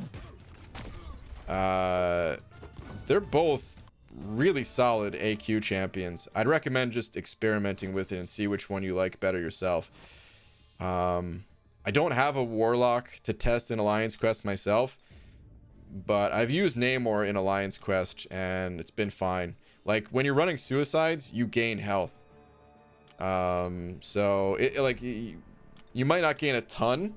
Speaker 1: they're both really solid AQ champions. I'd recommend just experimenting with it and see which one you like better yourself. I don't have a Warlock to test in Alliance Quest myself, but I've used Namor in Alliance Quest and it's been fine. Like when you're running suicides, you gain health. So it like you might not gain a ton,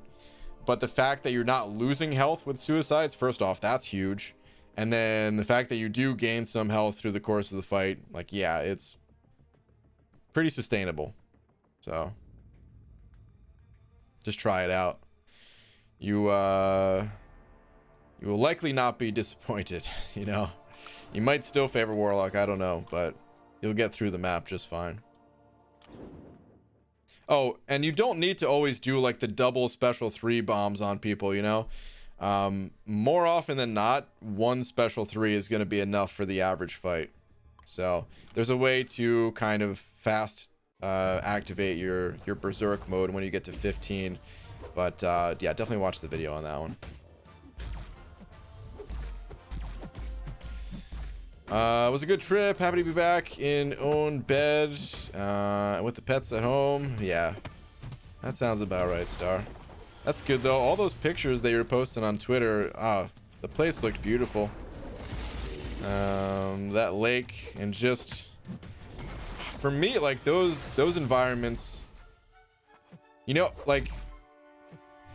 Speaker 1: but the fact that you're not losing health with suicides, first off, that's huge. And then the fact that you do gain some health through the course of the fight, like, yeah, it's pretty sustainable. So just try it out. You will likely not be disappointed, you know. You might still favor Warlock, I don't know, but you'll get through the map just fine. Oh, and you don't need to always do like the double special 3 bombs on people, you know. More often than not, one special 3 is going to be enough for the average fight. So there's a way to kind of fast activate your berserk mode when you get to 15. But yeah, definitely watch the video on that one. It was a good trip. Happy to be back in own bed with the pets at home. Yeah, that sounds about right, Star. That's good though. All those pictures that you were posting on Twitter, the place looked beautiful. That lake, and just for me, like those environments, you know, like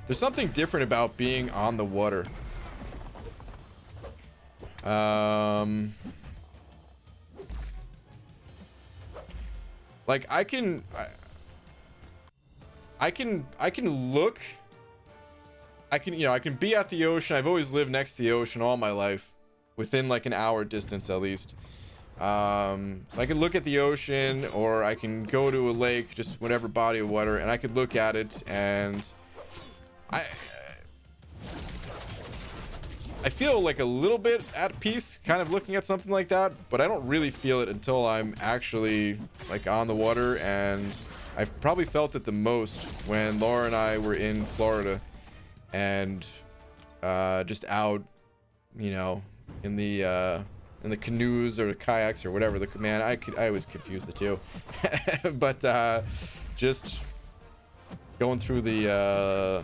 Speaker 1: there's something different about being on the water. Like I can look, you know, I can be at the ocean. I've always lived next to the ocean all my life, within like an hour distance at least. So I can look at the ocean, or I can go to a lake, just whatever body of water, and I could look at it, and I feel like a little bit at peace kind of looking at something like that, but I don't really feel it until I'm actually like on the water. And I've probably felt it the most when Laura and I were in Florida and just out, you know, in the canoes or the kayaks or whatever. Man, I always confuse the two. But just going through the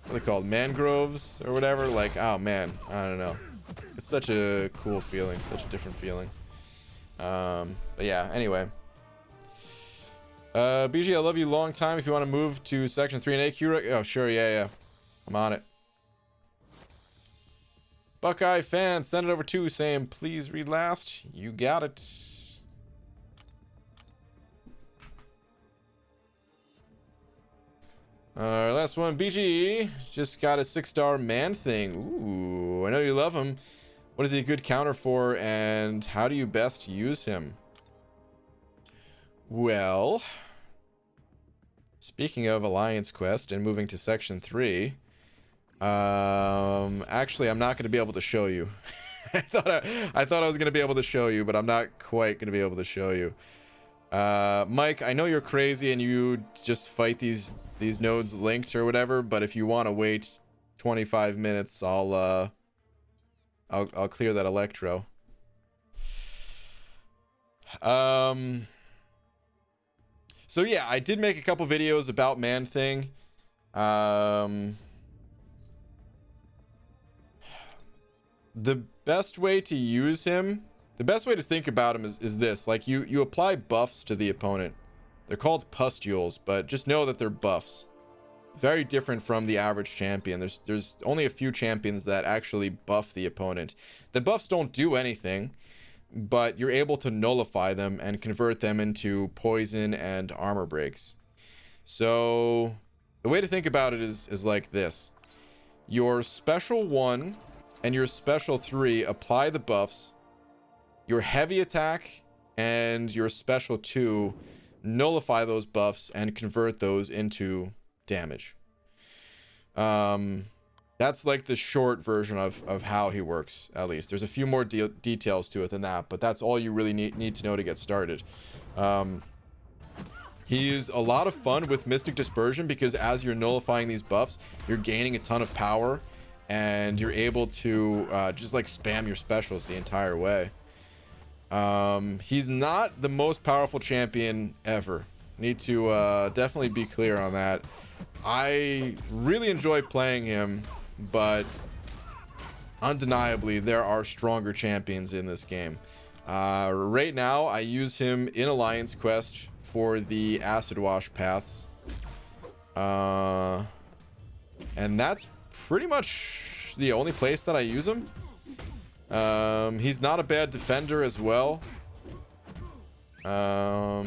Speaker 1: what are they called, mangroves or whatever, like, oh man, I don't know, it's such a cool feeling, such a different feeling. But yeah, anyway, BG, I love you long time. If you want to move to section 3 and AQ, oh sure, yeah, I'm on it. Buckeye fan send it over to saying please read last. You got it. Last one, BG just got a 6-star man thing. Ooh, I know you love him. What is he a good counter for, and how do you best use him? Well, speaking of Alliance Quest and moving to section 3, actually I'm not going to be able to show you. I thought I was going to be able to show you, but I'm not quite going to be able to show you. Mike, I know you're crazy and you just fight these nodes linked or whatever, but if you want to wait 25 minutes, I'll clear that electro. So yeah, I did make a couple videos about Man Thing. The best way to use him, the best way to think about him is this. Like you apply buffs to the opponent. They're called pustules, but just know that they're buffs. very different from the average champion. There's only a few champions that actually buff the opponent. The buffs don't do anything, but you're able to nullify them and convert them into poison and armor breaks. So the way to think about it is like this. Your special 1 and your special 3 apply the buffs. Your heavy attack and your special 2 nullify those buffs and convert those into damage. That's like the short version of how he works, at least. There's a few more details to it than that, but that's all you really need to know to get started. He's a lot of fun with Mystic Dispersion because as you're nullifying these buffs, you're gaining a ton of power and you're able to just like spam your specials the entire way. He's not the most powerful champion ever. Need to definitely be clear on that. I really enjoy playing him, but undeniably there are stronger champions in this game. Right now I use him in Alliance Quest for the Acid Wash paths. And that's pretty much the only place that I use him. He's not a bad defender as well. Not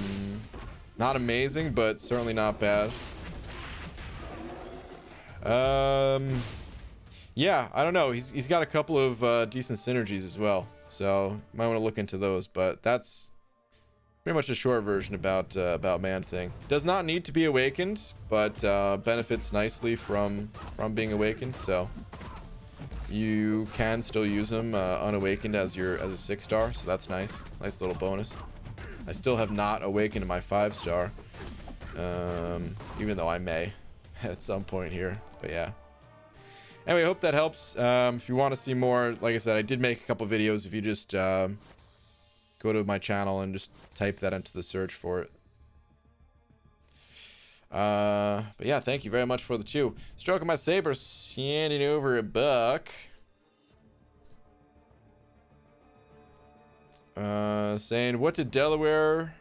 Speaker 1: amazing, but certainly not bad. Yeah, I don't know. He's got a couple of decent synergies as well, so you might want to look into those. But that's pretty much a short version about Man-Thing. Does not need to be awakened, but benefits nicely from being awakened. So you can still use him unawakened as a 6-star, so that's nice. Nice little bonus. I still have not awakened my 5-star, even though I may at some point here. But yeah. Anyway, I hope that helps. If you want to see more, like I said, I did make a couple videos. If you just go to my channel and just type that into the search for it. But yeah, thank you very much for the 2. Stroking my saber, sending over $1. Saying, what did Delaware?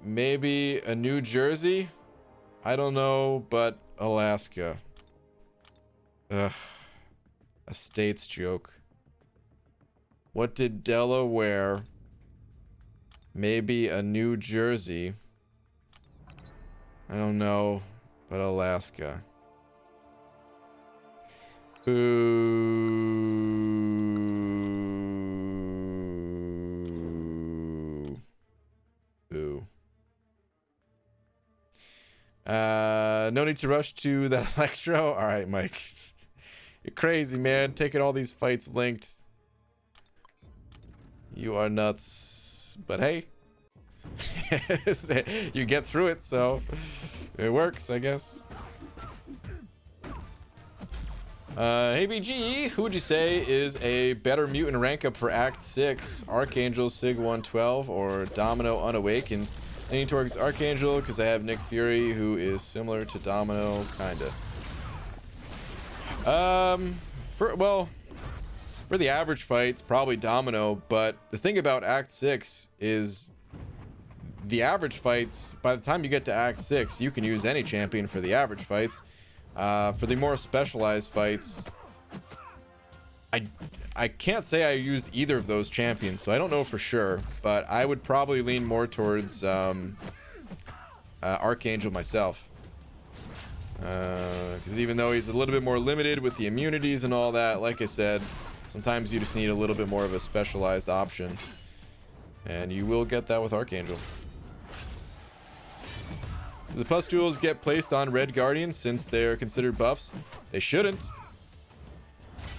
Speaker 1: Maybe a New Jersey? I don't know, but Alaska. Ugh. A states joke. What did Delaware? Maybe a New Jersey. I don't know, but Alaska. Boo. Boo. No need to rush to that Electro. All right, Mike. You're crazy, man. Taking all these fights linked. You are nuts. But hey. You get through it, so it works, I guess. Hey BG, who would you say is a better mutant rank up for Act 6? Archangel Sig 112 or Domino Unawakened? Leaning towards Archangel because I have Nick Fury, who is similar to Domino, kinda. For the average fights, probably Domino, but the thing about Act 6 is the average fights, by the time you get to Act 6, you can use any champion for the average fights. For the more specialized fights, I can't say I used either of those champions, so I don't know for sure, but I would probably lean more towards Archangel myself. Because even though he's a little bit more limited with the immunities and all that, like I said, sometimes you just need a little bit more of a specialized option. And you will get that with Archangel. The pustules get placed on Red Guardian since they're considered buffs. They shouldn't.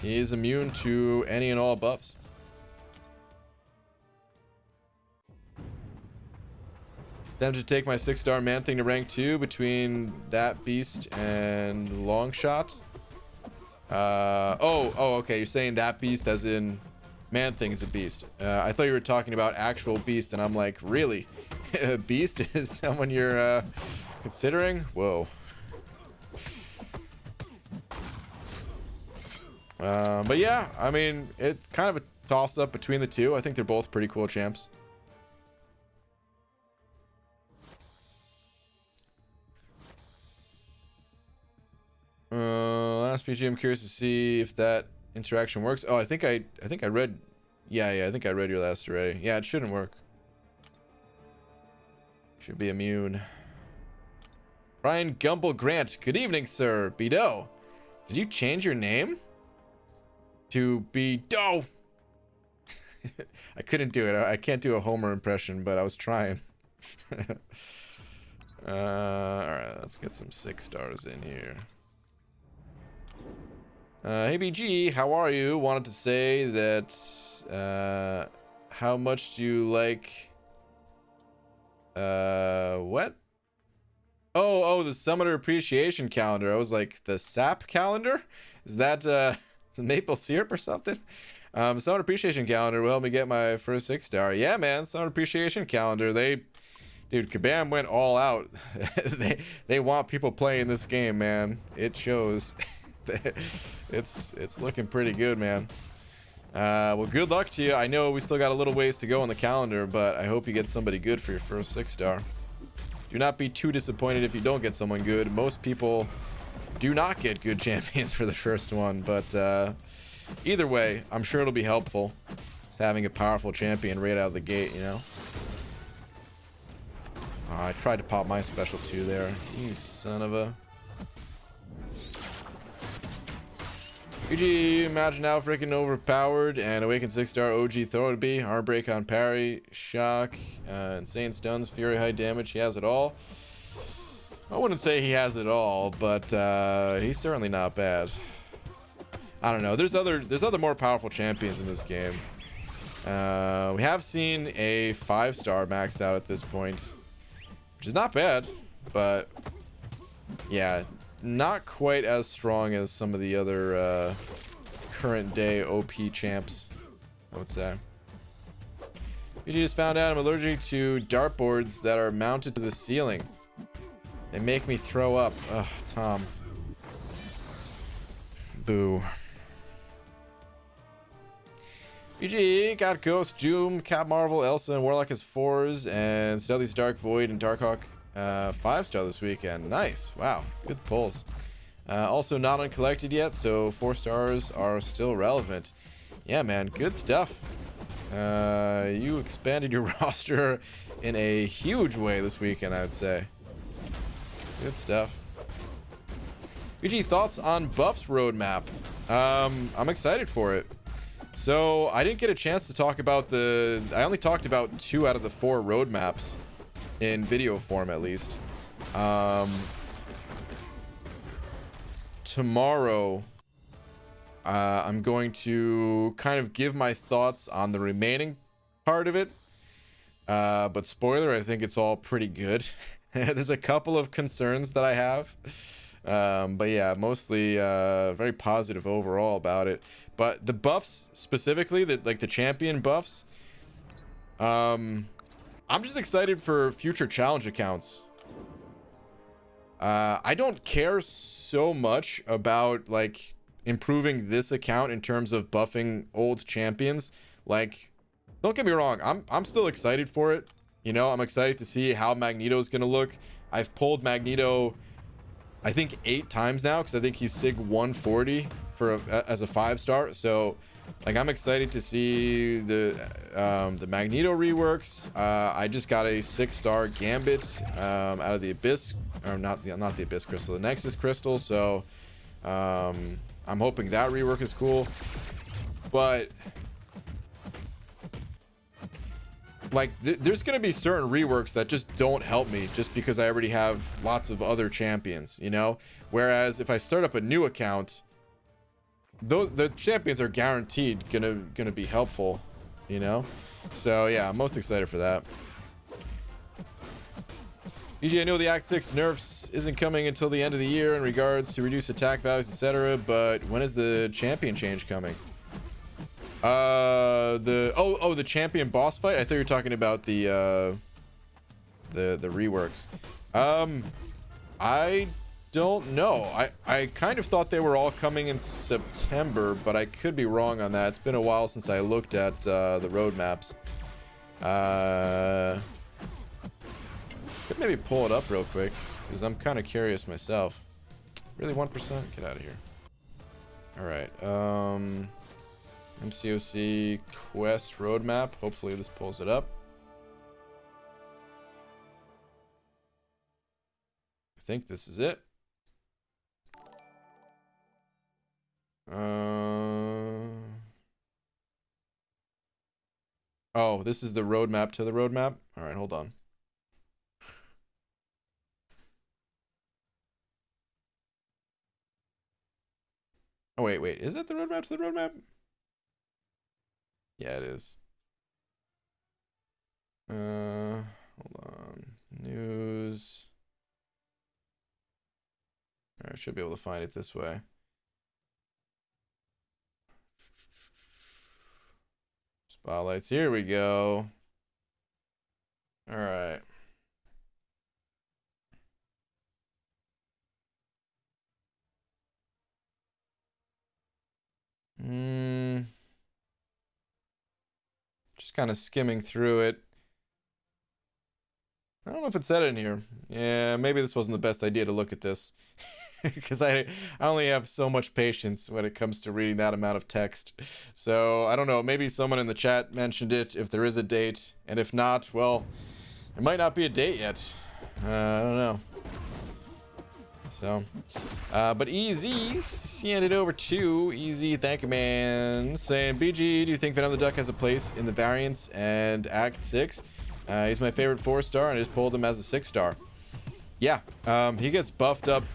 Speaker 1: He is immune to any and all buffs. Tempted to take my 6-star Man-Thing to rank 2 between that beast and Longshot. Okay. You're saying that beast as in Man-Thing is a beast. I thought you were talking about actual beast, and I'm like, really? A beast is someone you're considering? Whoa. But yeah, I mean, it's kind of a toss-up between the two. I think they're both pretty cool champs. last PG. I'm curious to see if that interaction works. Oh, I think I read. Yeah, I think I read your last already. Yeah, it shouldn't work. Should be immune. Brian Gumble Grant. Good evening, sir. Bido. Did you change your name to Bido? I couldn't do it. I can't do a Homer impression, but I was trying. Alright, let's get some 6 stars in here. Hey BG, how are you? Wanted to say that, how much do you like, what? Oh, the Summoner Appreciation Calendar. I was like, the SAP calendar? Is that, the maple syrup or something? Summoner Appreciation Calendar will help me get my first 6 star. Yeah, man, Summoner Appreciation Calendar. Dude, Kabam went all out. they want people playing this game, man. It shows. It's looking pretty good, man. Well, good luck to you. I know we still got a little ways to go on the calendar, but I hope you get somebody good for your first 6 star. Do not be too disappointed if you don't get someone good. Most people do not get good champions for the first one, but either way, I'm sure it'll be helpful. Just having a powerful champion right out of the gate, you know? Oh, I tried to pop my special too there. You son of a... UG, imagine how freaking overpowered and Awakened 6 star OG throw to be. Heartbreak on parry, shock, insane stuns, fury, high damage. He has it all. I wouldn't say he has it all, but he's certainly not bad. I don't know. There's other more powerful champions in this game. We have seen a 5 star maxed out at this point, which is not bad, but yeah, not quite as strong as some of the other current day OP champs, I would say. You just found out I'm allergic to dartboards that are mounted to the ceiling. They make me throw up. Ugh, Tom. Boo. BG got Ghost, Doom, Cap Marvel, Elsa, and Warlock as 4s, and Stealthy's Dark Void and Darkhawk 5 star this weekend. Nice. Wow. Good pulls. Also not uncollected yet, so 4 stars are still relevant. Yeah, man. Good stuff. You expanded your roster in a huge way this weekend, I would say. Good stuff. BG, thoughts on Buff's roadmap? I'm excited for it. So I didn't get a chance to talk about I only talked about 2 out of the 4 roadmaps in video form, at least. Tomorrow, I'm going to kind of give my thoughts on the remaining part of it. But spoiler, I think it's all pretty good. There's a couple of concerns that I have. But yeah, mostly very positive overall about it. But the buffs specifically, like the champion buffs, I'm just excited for future challenge accounts. I don't care so much about like improving this account in terms of buffing old champions. Like, don't get me wrong, I'm still excited for it. You know, I'm excited to see how Magneto's gonna look. I've pulled Magneto, I think 8 times now, because I think he's Sig 140 for as a 5 star. So like, I'm excited to see the Magneto reworks. I just got a 6 star Gambit out of the Abyss, or not the Abyss Crystal, the Nexus Crystal. So I'm hoping that rework is cool. But like, there's gonna be certain reworks that just don't help me, just because I already have lots of other champions, you know. Whereas if I start up a new account, the champions are guaranteed gonna be helpful, you know. So yeah, I'm most excited for that. BG, I know the Act 6 nerfs isn't coming until the end of the year in regards to reduced attack values, etc. But when is the champion change coming? The champion boss fight. I thought you were talking about the reworks. I don't know. I kind of thought they were all coming in September, but I could be wrong on that. It's been a while since I looked at the roadmaps. Could maybe pull it up real quick, because I'm kind of curious myself. Really, 1%? Get out of here. All right. MCOC quest roadmap. Hopefully this pulls it up. I think this is it. Oh, this is the roadmap to the roadmap. All right, hold on. Oh, wait. Is that the roadmap to the roadmap? Yeah, it is. Hold on. News. All right, I should be able to find it this way. Spotlights. Here we go. All right. Just kind of skimming through it. I don't know if it said it in here. Yeah, maybe this wasn't the best idea to look at this. Because I only have so much patience when it comes to reading that amount of text. So, I don't know. Maybe someone in the chat mentioned it, if there is a date. And if not, well, there might not be a date yet. I don't know. So, but Easy handed over to Easy, thank you, man. Saying, BG, do you think Venom the Duck has a place in the variants and Act 6? He's my favorite 4-star, and I just pulled him as a 6-star. Yeah, he gets buffed up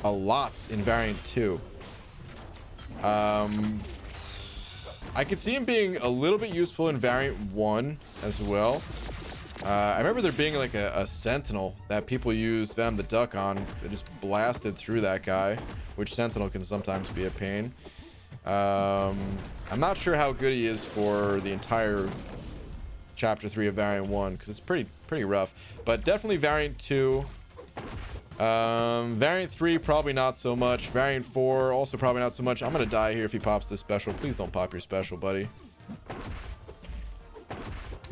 Speaker 1: a lot in variant 2. I could see him being a little bit useful in variant 1 as well. I remember there being like a sentinel that people used Venom the Duck on that just blasted through that guy, which sentinel can sometimes be a pain. I'm not sure how good he is for the entire chapter 3 of variant 1 because it's pretty rough, but definitely variant 2. Variant 3 probably not so much. Variant 4 also probably not so much. I'm gonna die here if he pops this special. Please don't pop your special, buddy.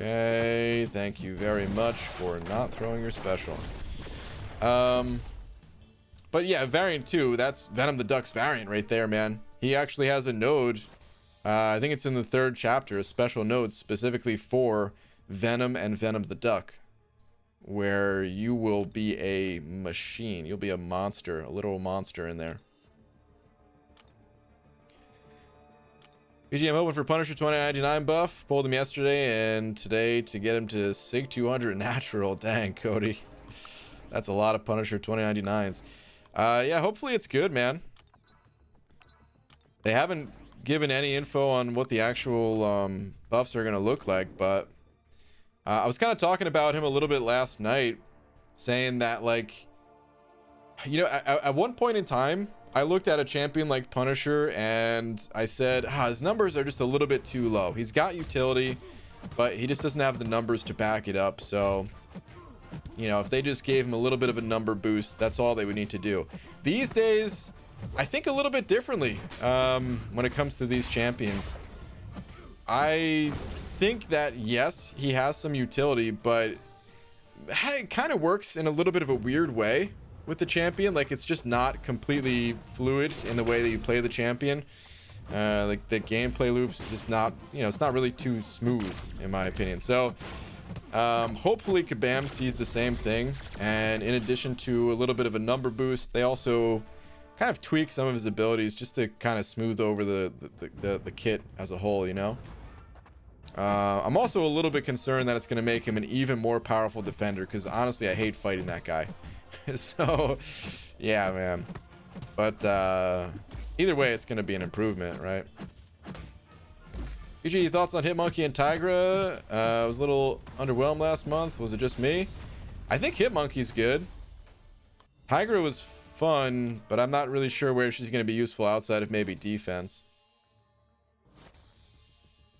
Speaker 1: Okay, thank you very much for not throwing your special. But yeah, variant 2, that's Venom the Duck's variant right there, man. He actually has a node, I think it's in the 3rd chapter, a special node specifically for Venom and Venom the Duck, where you will be a machine. You'll be a monster, a literal monster in there. BGM open for Punisher 2099 buff. Pulled him yesterday and today to get him to Sig 200 natural. Dang, Cody. That's a lot of Punisher 2099s. Yeah, hopefully it's good, man. They haven't given any info on what the actual buffs are going to look like, but I was kind of talking about him a little bit last night, saying that, like, you know, at one point in time, I looked at a champion like Punisher and I said, his numbers are just a little bit too low. He's got utility, but he just doesn't have the numbers to back it up. So, you know, if they just gave him a little bit of a number boost, that's all they would need to do. These days, I think a little bit differently when it comes to these champions. I think that, yes, he has some utility, but it kind of works in a little bit of a weird way with the champion. Like, it's just not completely fluid in the way that you play the champion. Like, the gameplay loops is just not, you know, it's not really too smooth in my opinion. So hopefully Kabam sees the same thing, and in addition to a little bit of a number boost, they also kind of tweak some of his abilities just to kind of smooth over the kit as a whole, you know. I'm also a little bit concerned that it's going to make him an even more powerful defender, because honestly I hate fighting that guy. So yeah, man, but either way it's going to be an improvement, right? BG, thoughts on Hitmonkey and Tigra? I was a little underwhelmed last month. Was it just me? I think Hitmonkey's good. Tigra was fun, but I'm not really sure where she's going to be useful outside of maybe defense.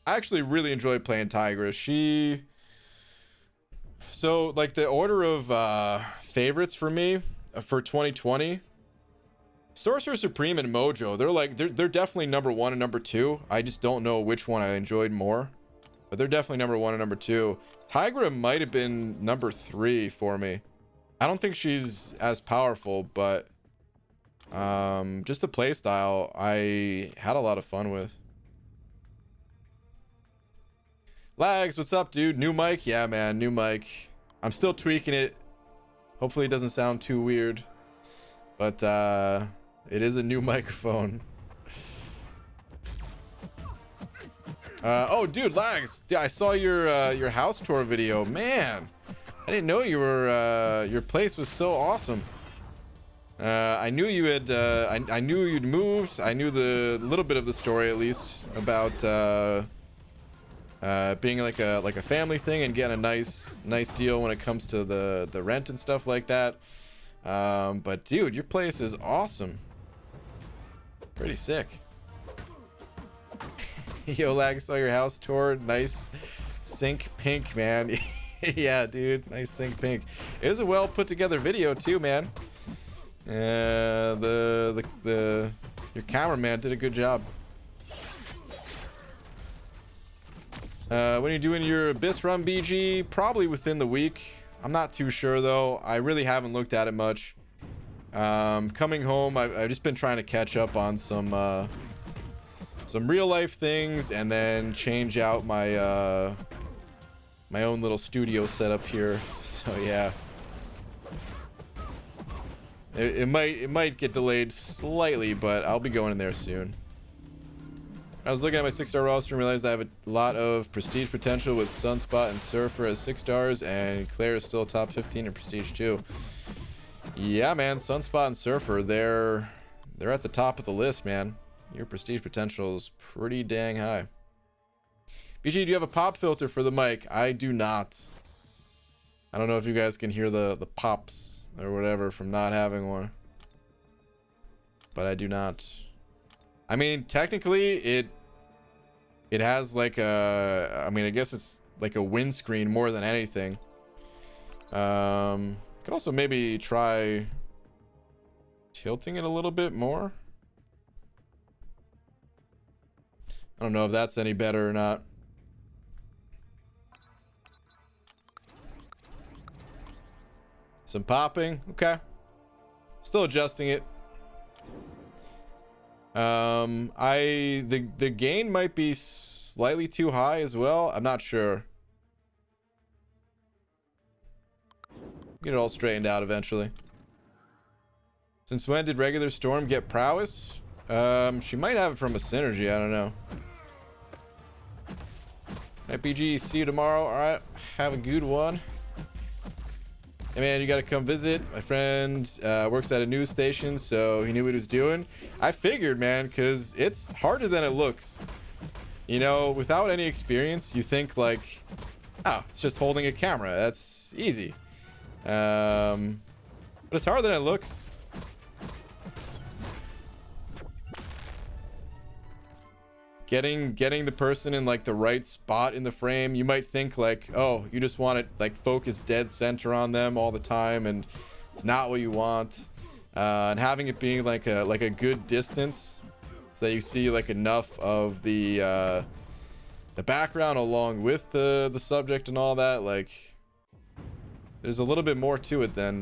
Speaker 1: I actually really enjoyed playing Tigra. So, like, the order of favorites for me for 2020, Sorcerer Supreme and Mojo, they're definitely number 1 and number 2. I just don't know which one I enjoyed more, but they're definitely number 1 and number 2. Tigra might have been number 3 for me. I don't think she's as powerful, but Just the play style I had a lot of fun with. Lags, what's up, dude? New mic? Yeah, man, new mic. I'm still tweaking it. Hopefully it doesn't sound too weird. But it is a new microphone. Oh, dude, Lags. Yeah, I saw your house tour video. Man, I didn't know you were your place was so awesome. I knew you had I knew you'd moved. I knew the little bit of the story, at least, about being like a family thing and getting a nice deal when it comes to the rent and stuff like that. But dude, your place is awesome. Pretty sick. Yo, Lag, saw your house tour. Nice sync pink, man. Yeah, dude, nice sync pink. It was a well put together video too, man. Your cameraman did a good job. When are you doing your Abyss run, BG? Probably within the week. I'm not too sure though. I really haven't looked at it much. Coming home, I've just been trying to catch up on some real life things, and then change out my my own little studio setup here. So yeah, it might get delayed slightly, but I'll be going in there soon. I was looking at my 6-star roster and realized I have a lot of prestige potential with Sunspot and Surfer as 6 stars, and Claire is still top 15 in prestige too. Yeah, man, Sunspot and Surfer, they're at the top of the list, man. Your prestige potential is pretty dang high. BG, do you have a pop filter for the mic? I do not. I don't know if you guys can hear the pops or whatever from not having one, but I do not. I mean, technically it has like a, I mean, I guess it's like a windscreen more than anything. Could also maybe try tilting it a little bit more. I don't know if that's any better or not. Some popping, okay. Still adjusting it. The gain might be slightly too high as well. I'm not sure. Get it all straightened out eventually. Since when did regular Storm get prowess? She might have it from a synergy, I don't know. Alright, BG, see you tomorrow. Alright, have a good one. Hey man, you gotta come visit. My friend works at a news station, so he knew what he was doing. I figured, man, because it's harder than it looks. You know, without any experience, you think like, oh, it's just holding a camera. That's easy. But it's harder than it looks. Getting the person in like the right spot in the frame, you might think like, oh, you just want it like focused dead center on them all the time, and it's not what you want. And having it being like a good distance, so that you see like enough of the background along with the subject and all that. Like, there's a little bit more to it than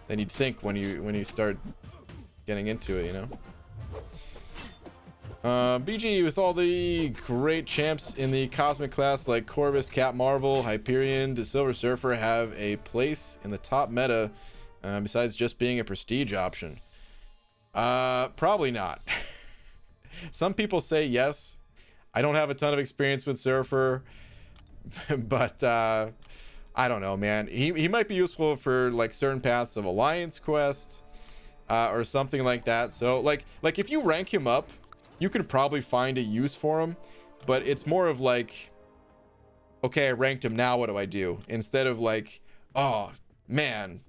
Speaker 1: you'd think when you start getting into it, you know. BG, with all the great champs in the cosmic class like Corvus, Cap Marvel, Hyperion, does Silver Surfer have a place in the top meta besides just being a prestige option? Probably not. Some people say yes. I don't have a ton of experience with Surfer, but I don't know, man. He might be useful for like certain paths of Alliance Quest or something like that. So like if you rank him up, you can probably find a use for him, but it's more of like, okay, I ranked him, now what do I do? Instead of like, oh man,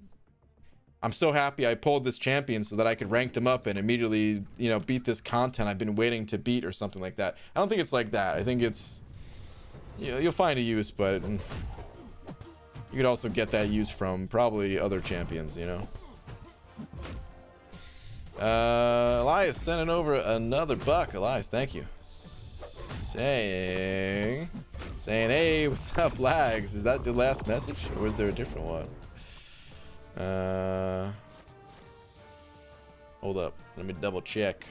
Speaker 1: I'm so happy I pulled this champion so that I could rank them up and immediately, you know, beat this content I've been waiting to beat or something like that. I don't think it's like that. I think it's, you know, you'll find a use, but you could also get that use from probably other champions, you know. Elias sending over another buck. Elias, thank you. Saying, hey, what's up, Lags? Is that the last message, or was there a different one? Hold up. Let me double check.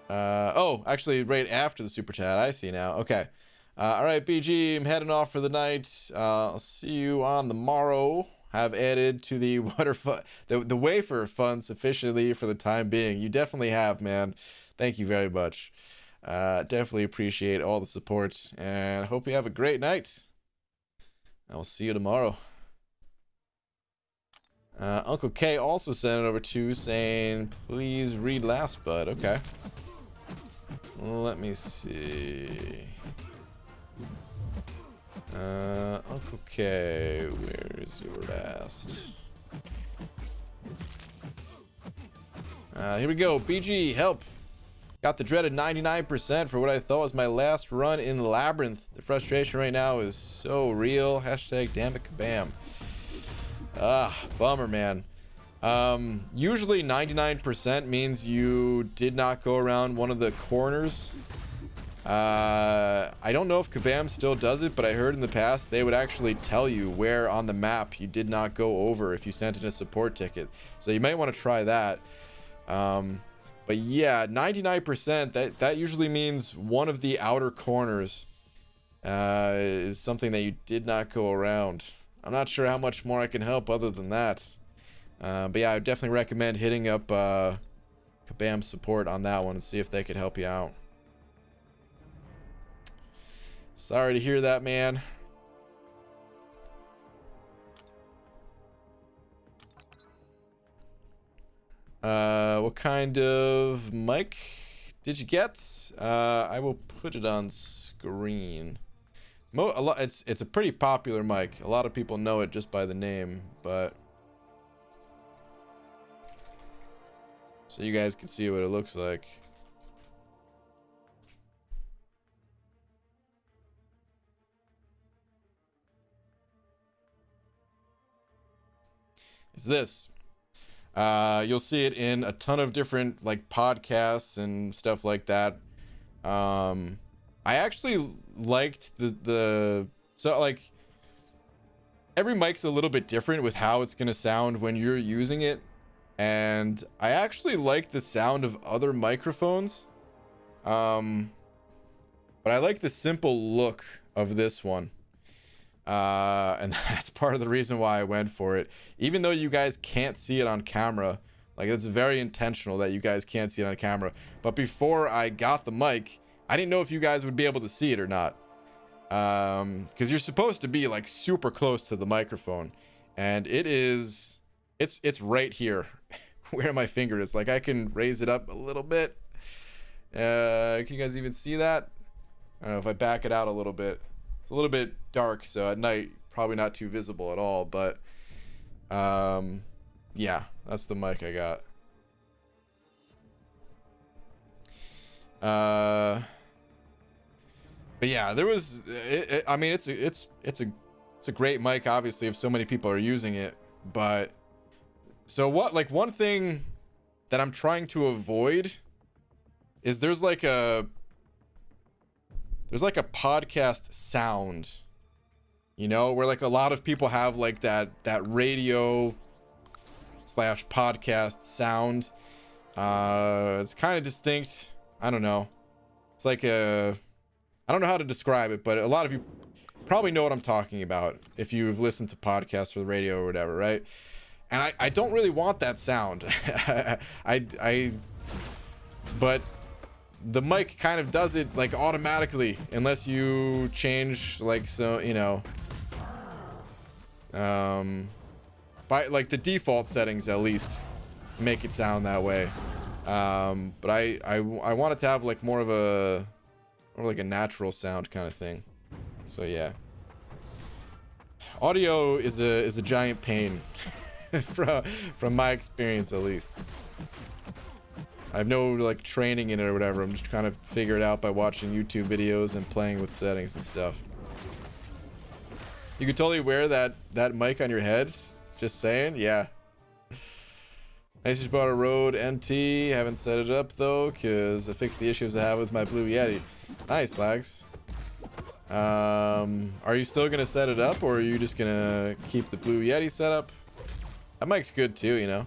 Speaker 1: Oh, actually, right after the super chat. I see now. Okay. All right, BG, I'm heading off for the night. I'll see you on the morrow. Have added to the the wafer fund sufficiently for the time being. You definitely have, man. Thank you very much. Definitely appreciate all the support, and hope you have a great night. I will see you tomorrow. Uncle K also sent it over to saying, please read last bud. Okay. Let me see. Uncle K, where is your last? Here we go. BG, help. Got the dreaded 99% for what I thought was my last run in Labyrinth. The frustration right now is so real. Hashtag damn it kabam. Bummer, man. Usually 99% means you did not go around one of the corners. I don't know if Kabam still does it, but I heard in the past they would actually tell you where on the map you did not go over if you sent in a support ticket. So you might want to try that. But yeah, 99%, that usually means one of the outer corners is something that you did not go around. I'm not sure how much more I can help other than that. But yeah, I would definitely recommend hitting up Kabam support on that one and see if they could help you out. Sorry to hear that, man. What kind of mic did you get? I will put it on screen. It's a pretty popular mic. A lot of people know it just by the name, but so you guys can see what it looks like. It's this. You'll see it in a ton of different like podcasts and stuff like that. I actually liked so like every mic's a little bit different with how it's gonna sound when you're using it, and I actually like the sound of other microphones, but I like the simple look of this one. And that's part of the reason why I went for it, even though you guys can't see it on camera. Like, it's very intentional that you guys can't see it on camera. But before I got the mic, I didn't know if you guys would be able to see it or not, because you're supposed to be like super close to the microphone, and it's right here where my finger is. Like, I can raise it up a little bit. Can you guys even see that? I don't know if I back it out a little bit. A little bit dark, so at night probably not too visible at all, but yeah, that's the mic I got. But yeah, there was I mean, it's a great mic, obviously, if so many people are using it. But so what, like, one thing that I'm trying to avoid is there's like a podcast sound, you know, where like a lot of people have like that radio / podcast sound. It's kind of distinct. I don't know. It's like I don't know how to describe it, but a lot of you probably know what I'm talking about if you've listened to podcasts or the radio or whatever, right? And I don't really want that sound. But the mic kind of does it like automatically, unless you change, like, so, you know, by like the default settings at least make it sound that way. But I want it to have like more like a natural sound kind of thing. So yeah, audio is a giant pain from my experience, at least. I have no like training in it or whatever. I'm just trying to figure it out by watching YouTube videos and playing with settings and stuff. You could totally wear that mic on your head. Just saying, yeah. I just bought a Rode NT. Haven't set it up though, cause I fixed the issues I have with my Blue Yeti. Nice, Lags. Are you still gonna set it up, or are you just gonna keep the Blue Yeti set up? That mic's good too, you know.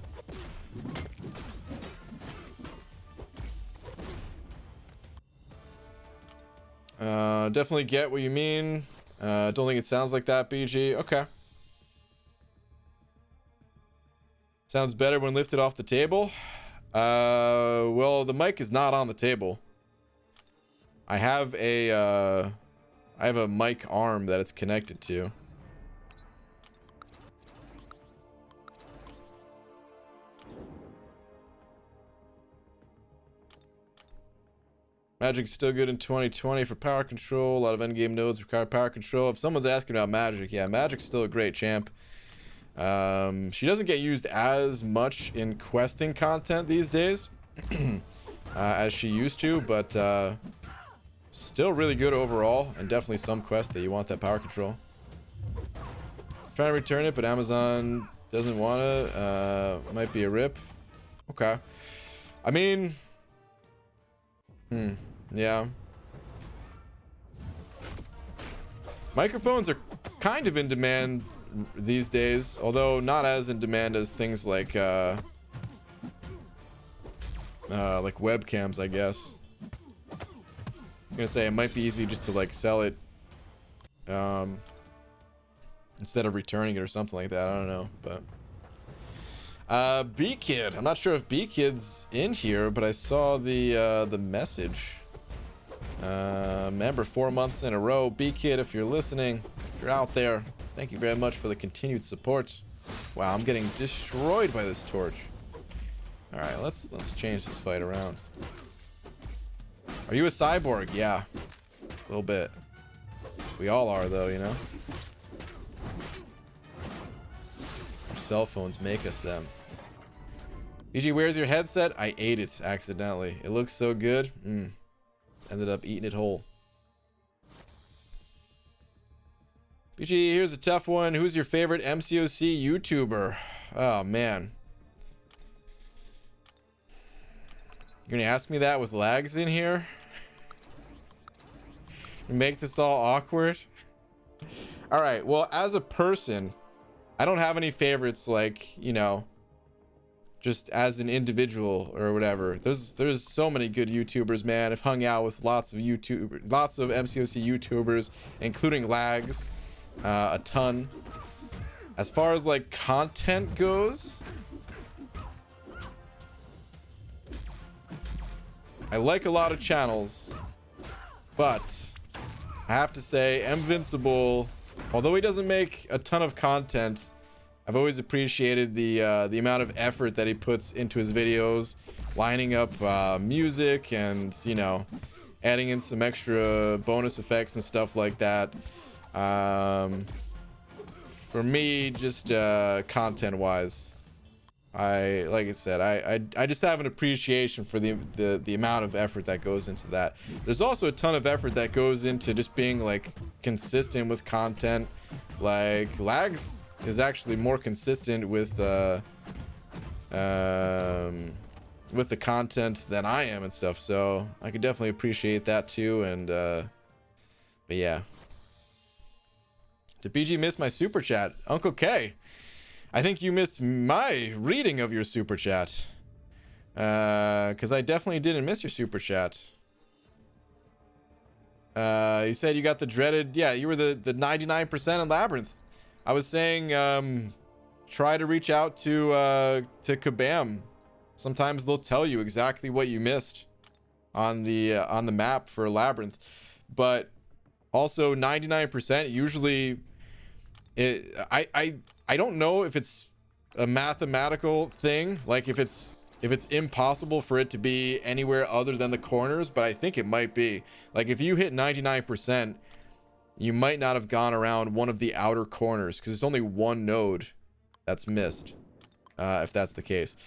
Speaker 1: Definitely get what you mean. Don't think it sounds like that, BG. Okay. Sounds better when lifted off the table. Well, the mic is not on the table. I have a mic arm that it's connected to. Magic's still good in 2020 for power control. A lot of endgame nodes require power control. If someone's asking about Magic, yeah, Magic's still a great champ. She doesn't get used as much in questing content these days as she used to, but still really good overall, and definitely some quests that you want that power control. Trying to return it, but Amazon doesn't want to. Might be a rip. Okay. I mean, yeah. Microphones are kind of in demand these days, although not as in demand as things like webcams, I guess. I'm gonna say it might be easy just to like sell it instead of returning it or something like that. I don't know, but B Kid, I'm not sure if B Kid's in here, but I saw the message. Member 4 months in a row. B Kid, if you're listening, if you're out there, thank you very much for the continued support. Wow, I'm getting destroyed by this torch. All right, let's change this fight around. Are you a cyborg? Yeah, a little bit. We all are, though, you know. Our cell phones make us them. BG, where's your headset? I ate it accidentally. It looks so good. Ended up eating it whole. BG, here's a tough one. Who's your favorite MCOC YouTuber? Oh, man. You're gonna ask me that with lags in here? Make this all awkward? Alright, well, as a person, I don't have any favorites, like, you know, just as an individual or whatever. There's so many good YouTubers, man. I've hung out with lots of MCOC YouTubers, including lags. A ton. As far as like content goes, I like a lot of channels, but I have to say Invincible, although he doesn't make a ton of content, I've always appreciated the amount of effort that he puts into his videos, lining up music and, you know, adding in some extra bonus effects and stuff like that. For me, just content wise, like I said, I just have an appreciation for the amount of effort that goes into that. There's also a ton of effort that goes into just being like consistent with content. Like Lags is actually more consistent with the content than I am and stuff, so I could definitely appreciate that too. And but yeah. Did BG miss my super chat? Uncle K, I think you missed my reading of your super chat. Because I definitely didn't miss your super chat. You said you got the dreaded... Yeah, you were the 99% in Labyrinth. I was saying, try to reach out to Kabam. Sometimes they'll tell you exactly what you missed on the map for Labyrinth. But also 99% usually... I don't know if it's a mathematical thing, like if it's impossible for it to be anywhere other than the corners, but I think it might be. Like if you hit 99%, you might not have gone around one of the outer corners because it's only one node that's missed, if that's the case.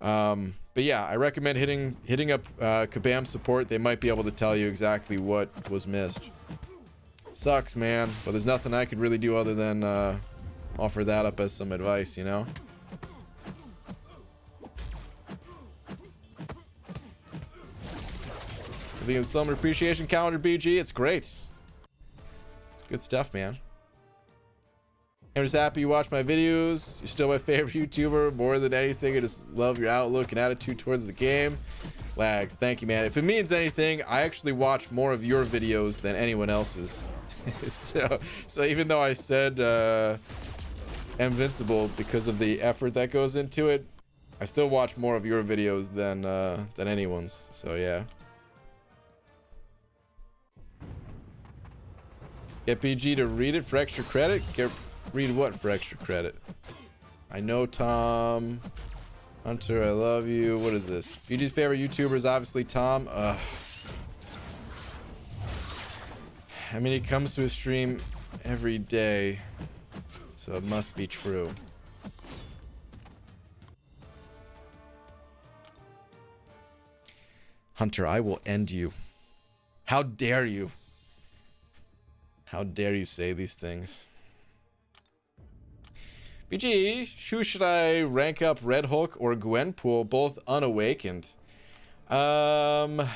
Speaker 1: But yeah, I recommend hitting up Kabam support. They might be able to tell you exactly what was missed. Sucks, man, but there's nothing I could really do other than offer that up as some advice, you know? The Summon Appreciation Calendar, BG, it's great. It's good stuff, man. I'm just happy you watch my videos. You're still my favorite YouTuber. More than anything, I just love your outlook and attitude towards the game. Lags, thank you, man. If it means anything, I actually watch more of your videos than anyone else's. So even though I said Invincible because of the effort that goes into it, I still watch more of your videos than anyone's. So yeah. Get BG to read it for extra credit. Read what for extra credit? I know Tom. Hunter, I love you. What is this? BG's favorite YouTuber is obviously Tom. I mean, he comes to his stream every day, so it must be true. Hunter, I will end you. How dare you? How dare you say these things? BG, who should I rank up, Red Hulk or Gwenpool? Both unawakened. Both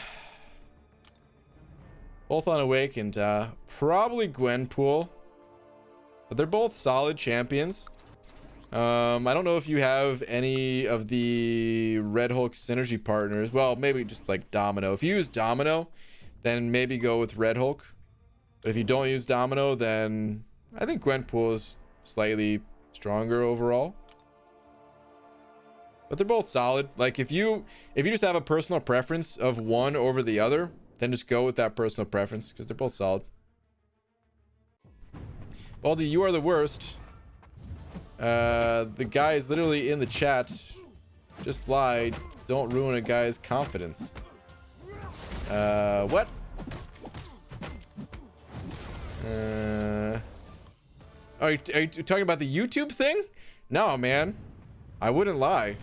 Speaker 1: unawakened. Probably Gwenpool. But they're both solid champions. I don't know if you have any of the Red Hulk synergy partners. Well, maybe just like Domino. If you use Domino, then maybe go with Red Hulk. But if you don't use Domino, then I think Gwenpool is slightly stronger overall. But they're both solid. Like if you just have a personal preference of one over the other, then just go with that personal preference because they're both solid. Baldy, you are the worst. The guy is literally in the chat. Just lied. Don't ruin a guy's confidence. What? Are you talking about the YouTube thing? No, man. I wouldn't lie.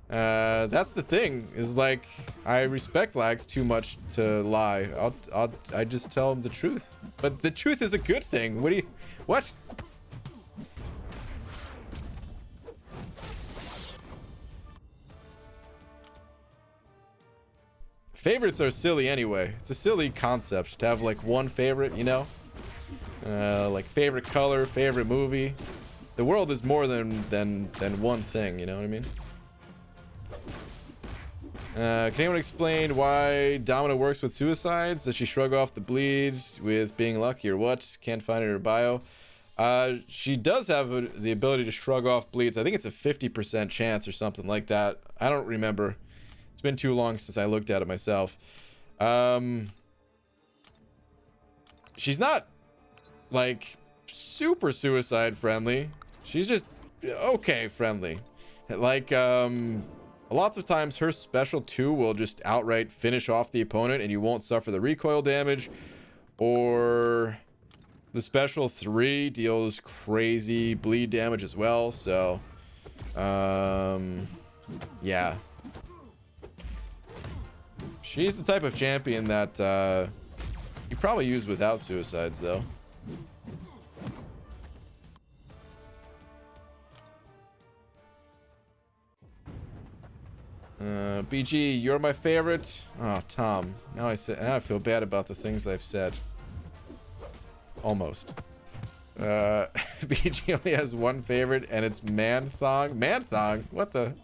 Speaker 1: That's the thing. Is like I respect Lags too much to lie. I just tell him the truth. But the truth is a good thing. What? Favorites are silly anyway. It's a silly concept to have like one favorite, you know? Like favorite color, favorite movie. The world is more than one thing, you know what I mean? Can anyone explain why Domino works with suicides? Does she shrug off the bleed with being lucky or what? Can't find it in her bio. She does have the ability to shrug off bleeds. I think it's a 50% chance or something like that. I don't remember. It's been too long since I looked at it myself. She's not like super suicide friendly. She's just okay friendly. Like lots of times her special 2 will just outright finish off the opponent and you won't suffer the recoil damage, or the special 3 deals crazy bleed damage as well. So yeah, she's the type of champion that you probably use without suicides though. BG, you're my favorite. Oh, Tom. Now I feel bad about the things I've said. Almost. BG only has one favorite, and it's Man-Thong. Man-Thong? What the?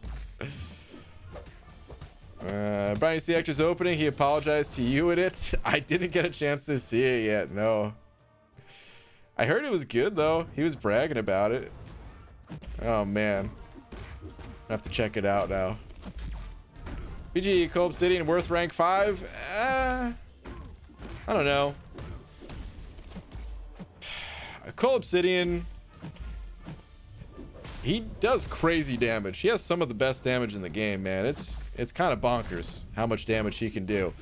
Speaker 1: Brian, you see Hector's opening? He apologized to you in it. I didn't get a chance to see it yet. No. I heard it was good though. He was bragging about it. Oh man. I have to check it out now. BG, Cold Obsidian worth rank 5? I don't know. Cold Obsidian, he does crazy damage. He has some of the best damage in the game, man. It's kind of bonkers how much damage he can do.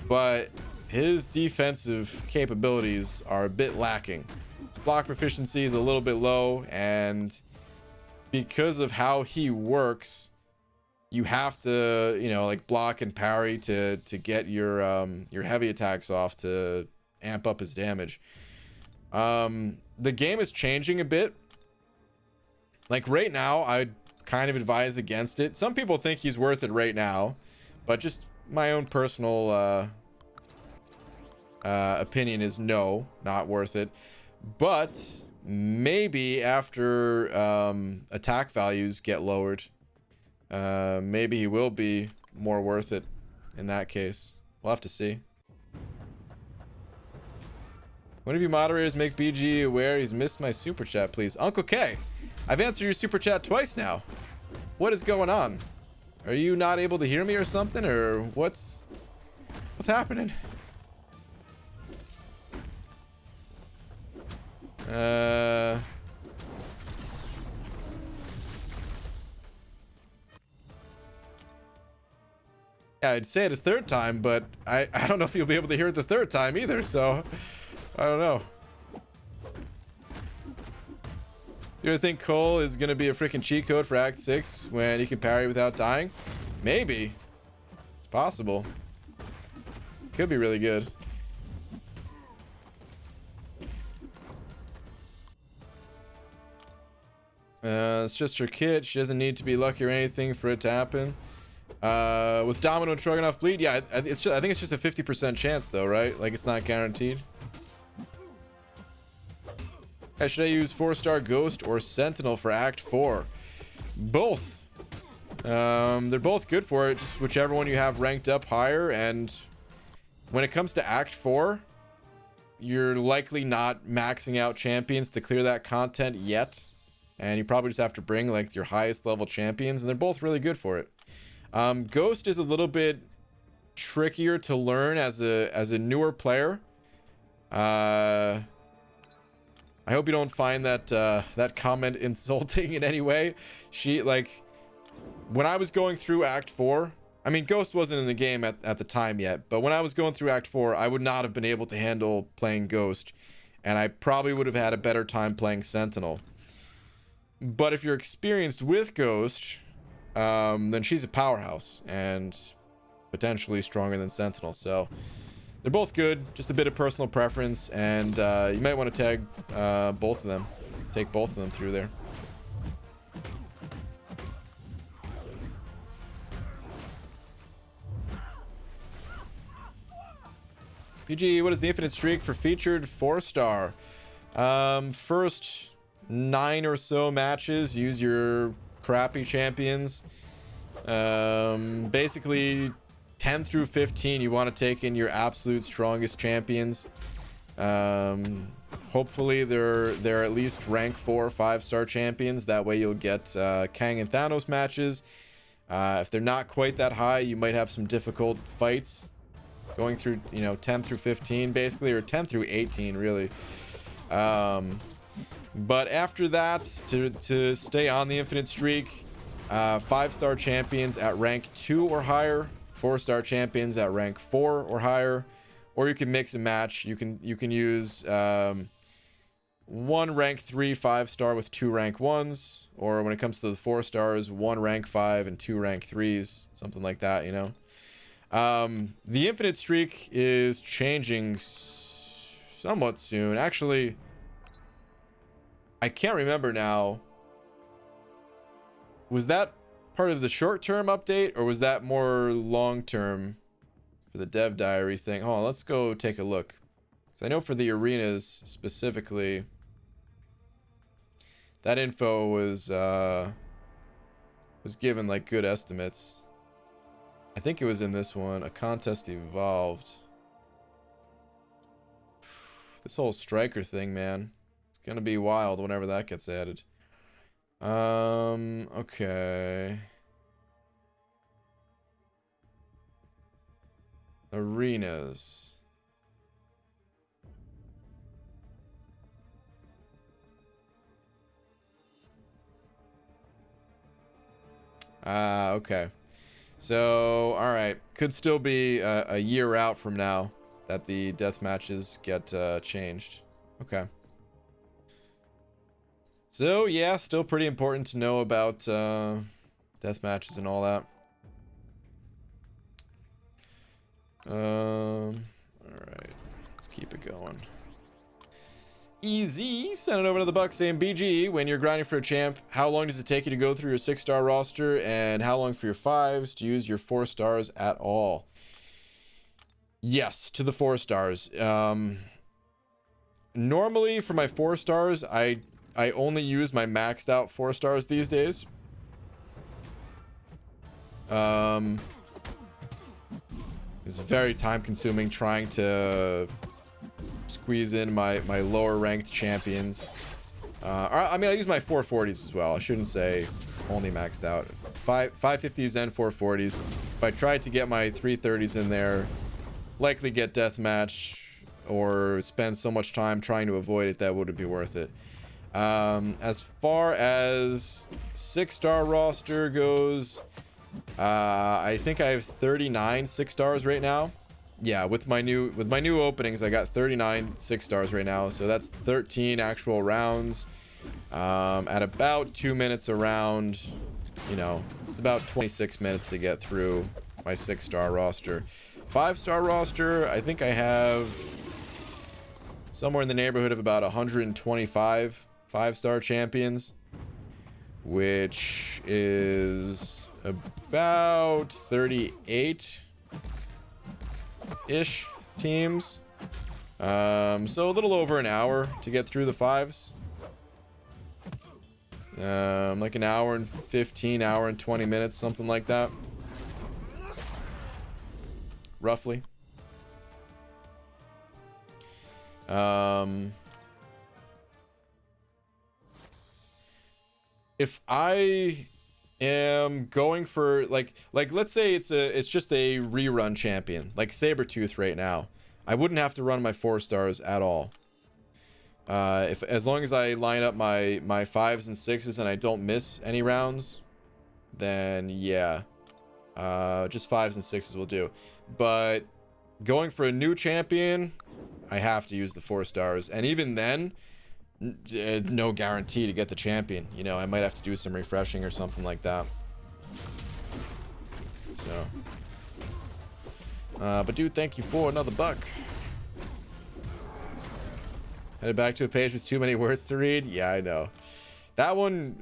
Speaker 1: But his defensive capabilities are a bit lacking. His block proficiency is a little bit low, and because of how he works, you have to, you know, like block and parry to get your heavy attacks off to amp up his damage. The game is changing a bit. Like right now, I'd kind of advise against it. Some people think he's worth it right now, but just my own personal opinion is no, not worth it. But maybe after attack values get lowered, maybe he will be more worth it in that case. We'll have to see. One of you moderators make BG aware he's missed my super chat, please. Uncle K, I've answered your super chat twice now. What is going on? Are you not able to hear me or something, or what's happening? Yeah, I'd say it a third time, but I don't know if you'll be able to hear it the third time either, so I don't know. You ever think Cole is gonna be a freaking cheat code for Act 6 when he can parry without dying? Maybe. It's possible. Could be really good. It's just her kit. She doesn't need to be lucky or anything for it to happen. With Domino and Stroganoff bleed, yeah, I think it's just a 50% chance though, right? Like, it's not guaranteed. Should I use 4-star Ghost or Sentinel for Act 4? Both. They're both good for it, just whichever one you have ranked up higher. And when it comes to Act 4, you're likely not maxing out champions to clear that content yet. And you probably just have to bring like your highest level champions, and they're both really good for it. Ghost is a little bit trickier to learn as a newer player. I hope you don't find that that comment insulting in any way. When I was going through Act 4, I mean, Ghost wasn't in the game at the time yet, but when I was going through Act 4, I would not have been able to handle playing Ghost, and I probably would have had a better time playing Sentinel. But if you're experienced with Ghost, then she's a powerhouse and potentially stronger than Sentinel. So they're both good, just a bit of personal preference, and you might want to tag both of them, take both of them through there. PG, what is the infinite streak for featured 4-star? First 9 or so matches, use your crappy champions. Basically 10 through 15, you want to take in your absolute strongest champions. Hopefully they're at least rank 4 or 5-star champions. That way you'll get Kang and Thanos matches. If they're not quite that high, you might have some difficult fights going through, 10 through 15 basically, or 10 through 18 really. But after that, to stay on the infinite streak, 5-star champions at rank 2 or higher, 4-star champions at rank 4 or higher, or you can mix and match. You can use 1 rank 3 5-star with 2 rank 1s, or when it comes to the 4-stars, 1 rank 5 and 2 rank 3s, something like that, The infinite streak is changing somewhat soon. Actually, I can't remember now. Was that part of the short-term update, or was that more long-term for the dev diary thing? Hold on, let's go take a look. Because I know for the arenas specifically, that info was given like good estimates. I think it was in this one. A contest evolved. This whole striker thing, man. It's gonna be wild whenever that gets added. Okay. Arenas. Okay. So, all right. Could still be a year out from now that the death matches get changed. Okay. So, yeah, still pretty important to know about death matches and all that. All right. Let's keep it going. Easy. Send it over to the Buck saying, BG, when you're grinding for a champ, how long does it take you to go through your 6-star roster, and how long for your 5s to use your 4 stars at all? Yes, to the 4 stars. normally for my 4 stars, I only use my maxed out 4 stars these days. It's very time consuming trying to squeeze in my lower ranked champions. I mean, I use my 440s as well. I shouldn't say only maxed out. 550s and 440s. If I tried to get my 330s in there, likely get deathmatch or spend so much time trying to avoid it, that wouldn't be worth it. As far as 6-star roster goes, I think I have 39 6 stars right now. Yeah, with my new openings, I got 39 6 stars right now. So that's 13 actual rounds. At about 2 minutes a round, you know, it's about 26 minutes to get through my 6-star roster. 5-star roster, I think I have somewhere in the neighborhood of about 125 5-star champions, which is about 38 ish teams. So a little over an hour to get through the 5s. Like an hour and 15, hour and 20 minutes, something like that, roughly. If I am going for like let's say it's just a rerun champion like Sabretooth right now, I wouldn't have to run my 4 stars at all. As long as I line up my 5s and 6s and I don't miss any rounds, then yeah, just 5s and 6s will do. But going for a new champion, I have to use the 4 stars, and even then, no guarantee to get the champion. You know, I might have to do some refreshing or something like that. So, but dude, thank you for another buck. Headed back to a page with too many words to read. Yeah, I know. That one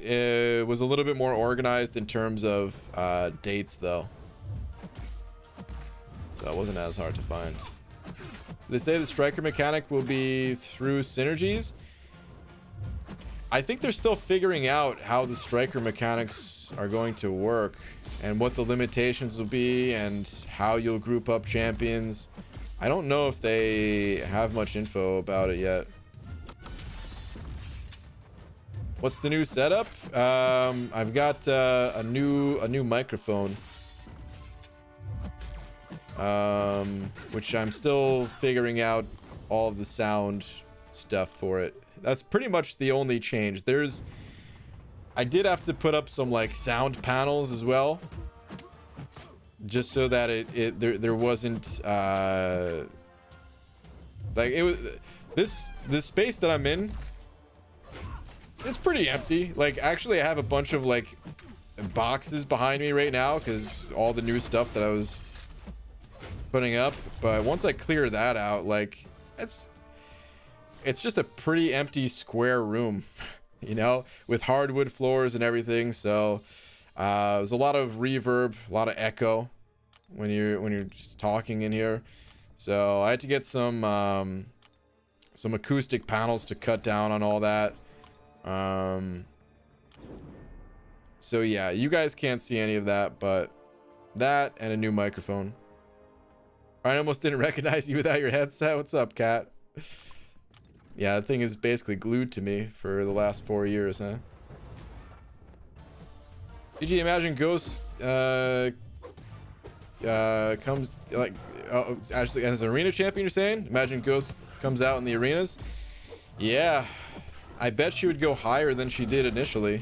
Speaker 1: was a little bit more organized in terms of dates, though. So it wasn't as hard to find. They say the striker mechanic will be through synergies. I think they're still figuring out how the striker mechanics are going to work and what the limitations will be and how you'll group up champions. I don't know if they have much info about it yet. What's the new setup? I've got a new microphone, which I'm still figuring out all of the sound stuff for it. That's pretty much the only change. I did have to put up some like sound panels as well, just so that there wasn't like it was this space that I'm in. It's pretty empty. Like, actually, I have a bunch of like boxes behind me right now because all the new stuff that I was putting up. But once I clear that out, like it's just a pretty empty square room, you know, with hardwood floors and everything. So there's a lot of reverb, a lot of echo when you're just talking in here. So I had to get some acoustic panels to cut down on all that. So yeah, you guys can't see any of that, but that and a new microphone. I almost didn't recognize you without your headset. What's up, cat? Yeah, that thing is basically glued to me for the last 4 years, huh? Did you imagine Ghost comes like actually as an arena champion? You're saying? Imagine Ghost comes out in the arenas. Yeah, I bet she would go higher than she did initially.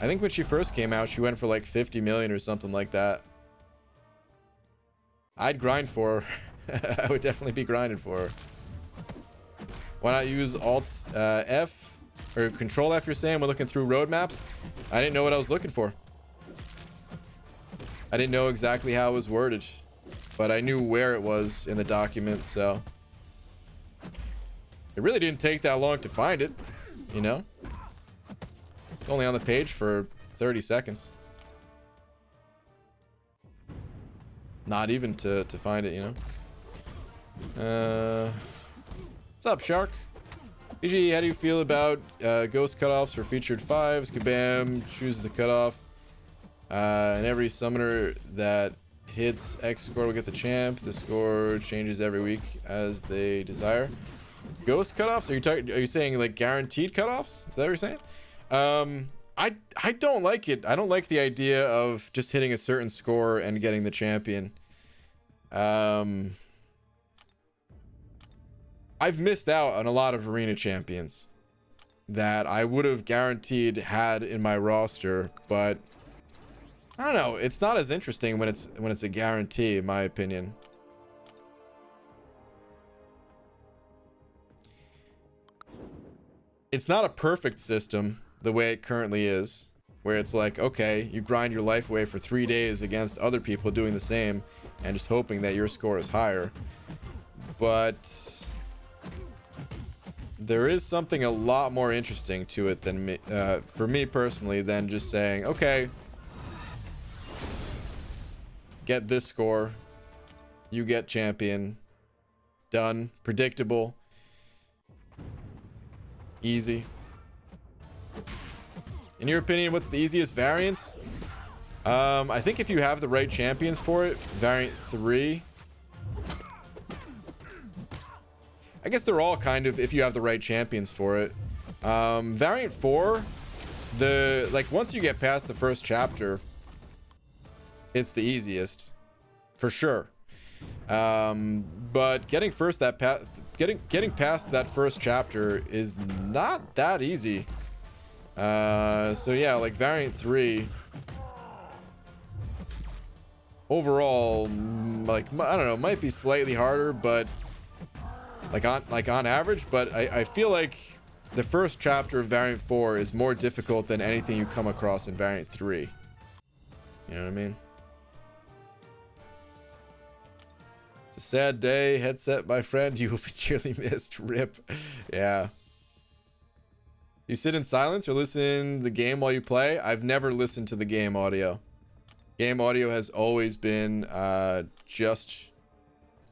Speaker 1: I think when she first came out, she went for like 50 million or something like that. I'd grind for her. I would definitely be grinding for her. Why not use Alt F or Control F? You're saying when looking through roadmaps? I didn't know what I was looking for. I didn't know exactly how it was worded, but I knew where it was in the document, so it really didn't take that long to find it, you know? It's only on the page for 30 seconds. Not even to find it, you know? What's up, Shark? PG, how do you feel about ghost cutoffs for featured fives? Kabam, choose the cutoff. And every summoner that hits X score will get the champ. The score changes every week as they desire. Ghost cutoffs? Are you saying like guaranteed cutoffs? Is that what you're saying? I don't like it. I don't like the idea of just hitting a certain score and getting the champion. I've missed out on a lot of arena champions that I would have guaranteed had in my roster, but I don't know. It's not as interesting when it's a guarantee, in my opinion. It's not a perfect system the way it currently is, where it's like, okay, you grind your life away for 3 days against other people doing the same and just hoping that your score is higher. But there is something a lot more interesting to it than me, for me personally, than just saying, okay, get this score, you get champion, done, predictable, easy. In your opinion, what's the easiest variant? I think if you have the right champions for it, variant 3. I guess they're all kind of if you have the right champions for it. Variant 4, once you get past the first chapter, it's the easiest for sure. But getting past that first chapter is not that easy. So yeah, like variant 3 overall, like, I don't know, might be slightly harder, but like on average, but I feel like the first chapter of variant 4 is more difficult than anything you come across in variant 3. You know what I mean? It's a sad day. Headset, my friend. You will be dearly missed. Rip. Yeah. You sit in silence or listen to the game while you play? I've never listened to the game audio. Game audio has always been just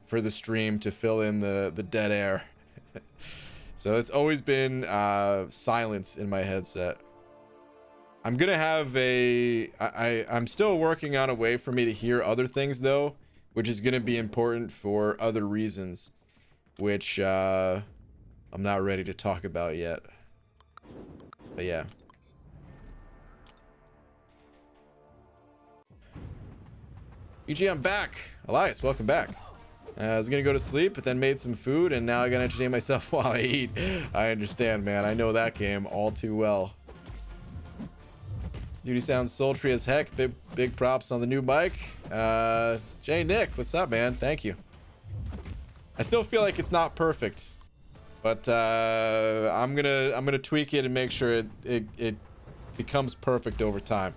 Speaker 1: for the stream to fill in the dead air. So it's always been silence in my headset. I'm gonna have I'm still working on a way for me to hear other things though, which is gonna be important for other reasons, which I'm not ready to talk about yet. But yeah. EG, I'm back. Elias, welcome back. I was gonna go to sleep, but then made some food, and now I gotta entertain myself while I eat. I understand, man. I know that game all too well. Duty sounds sultry as heck. Big props on the new mic. Jay Nick, what's up, man? Thank you. I still feel like it's not perfect, but I'm gonna tweak it and make sure it becomes perfect over time.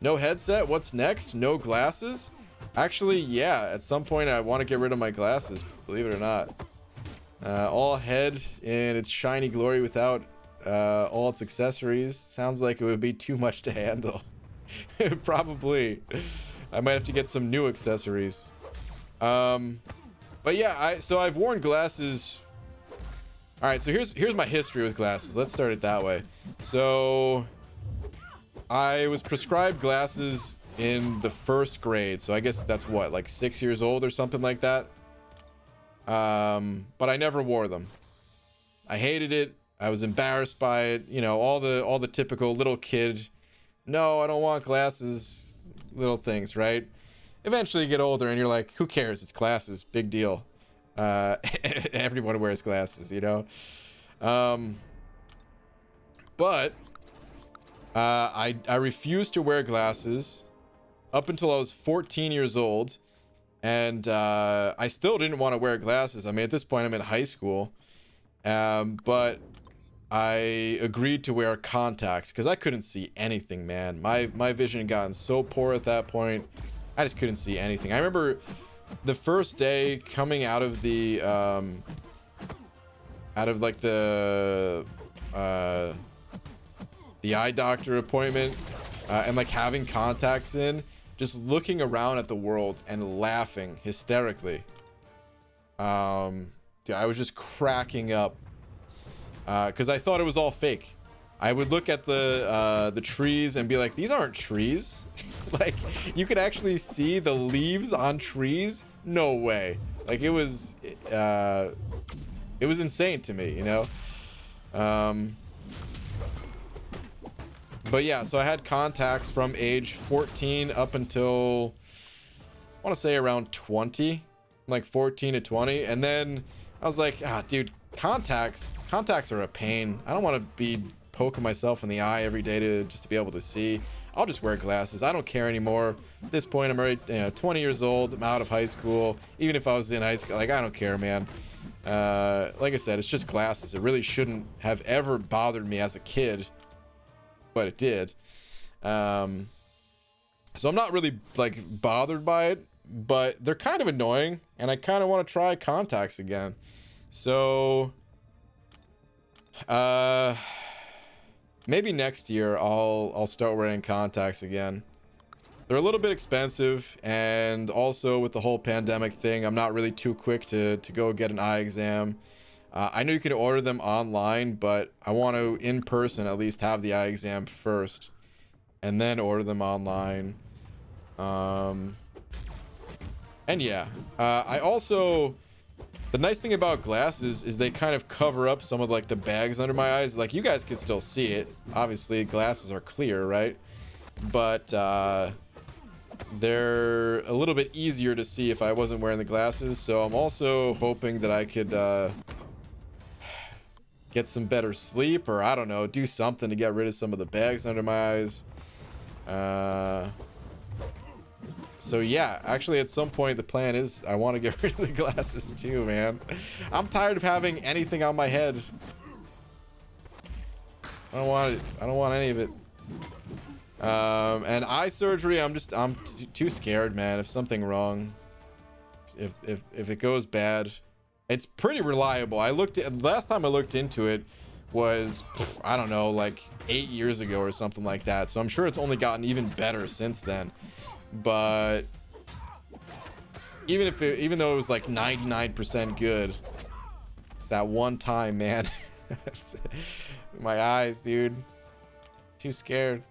Speaker 1: No headset. What's next? No glasses? Actually, yeah. At some point, I want to get rid of my glasses. Believe it or not. All head in its shiny glory without all its accessories. Sounds like it would be too much to handle. Probably. I might have to get some new accessories. But yeah, so I've worn glasses. All right, so here's my history with glasses. Let's start it that way. So I was prescribed glasses in the 1st grade, so I guess that's what, like 6 years old or something like that. But I never wore them. I hated it. I was embarrassed by it. You know, all the typical little kid, no, I don't want glasses, little things, right? Eventually you get older and you're like, who cares? It's glasses, big deal. Everyone wears glasses, you know? But I refused to wear glasses up until I was 14 years old, and I still didn't want to wear glasses. I mean, at this point, I'm in high school, but I agreed to wear contacts because I couldn't see anything, man. My vision had gotten so poor at that point, I just couldn't see anything. I remember the first day coming out of the eye doctor appointment and like having contacts in, just looking around at the world and laughing hysterically. Because Dude, I was just cracking up because I thought it was all fake. I would look at the trees and be like, these aren't trees. Like, you could actually see the leaves on trees. No way. Like, it was insane to me, you know. But yeah, so I had contacts from age 14 up until I want to say around 20, like 14 to 20, and then I was like, dude, contacts are a pain. I don't want to be poking myself in the eye every day just to be able to see. I'll just wear glasses. I don't care anymore. At this point, I'm already 20 years old. I'm out of high school. Even if I was in high school, like, I don't care, man. Like I said, it's just glasses. It really shouldn't have ever bothered me as a kid, but it did. So I'm not really like bothered by it, but they're kind of annoying, and I kind of want to try contacts again. So maybe next year I'll start wearing contacts again. They're a little bit expensive, and also with the whole pandemic thing, I'm not really too quick to go get an eye exam. I know you can order them online, but I want to in person at least have the eye exam first and then order them online. And yeah, I also, the nice thing about glasses is they kind of cover up some of like the bags under my eyes. Like, you guys can still see it. Obviously glasses are clear, right? But they're a little bit easier to see if I wasn't wearing the glasses. So I'm also hoping that I could get some better sleep, or I don't know, do something to get rid of some of the bags under my eyes. So yeah, actually at some point the plan is I want to get rid of the glasses too, man. I'm tired of having anything on my head. I don't want it. I don't want any of it. And eye surgery, I'm too scared, man. If something wrong, if it goes bad, it's pretty reliable. Last time I looked into it was, I don't know, like 8 years ago or something like that. So I'm sure it's only gotten even better since then. But even though it was like 99% good, it's that one time, man. My eyes, dude. Too scared.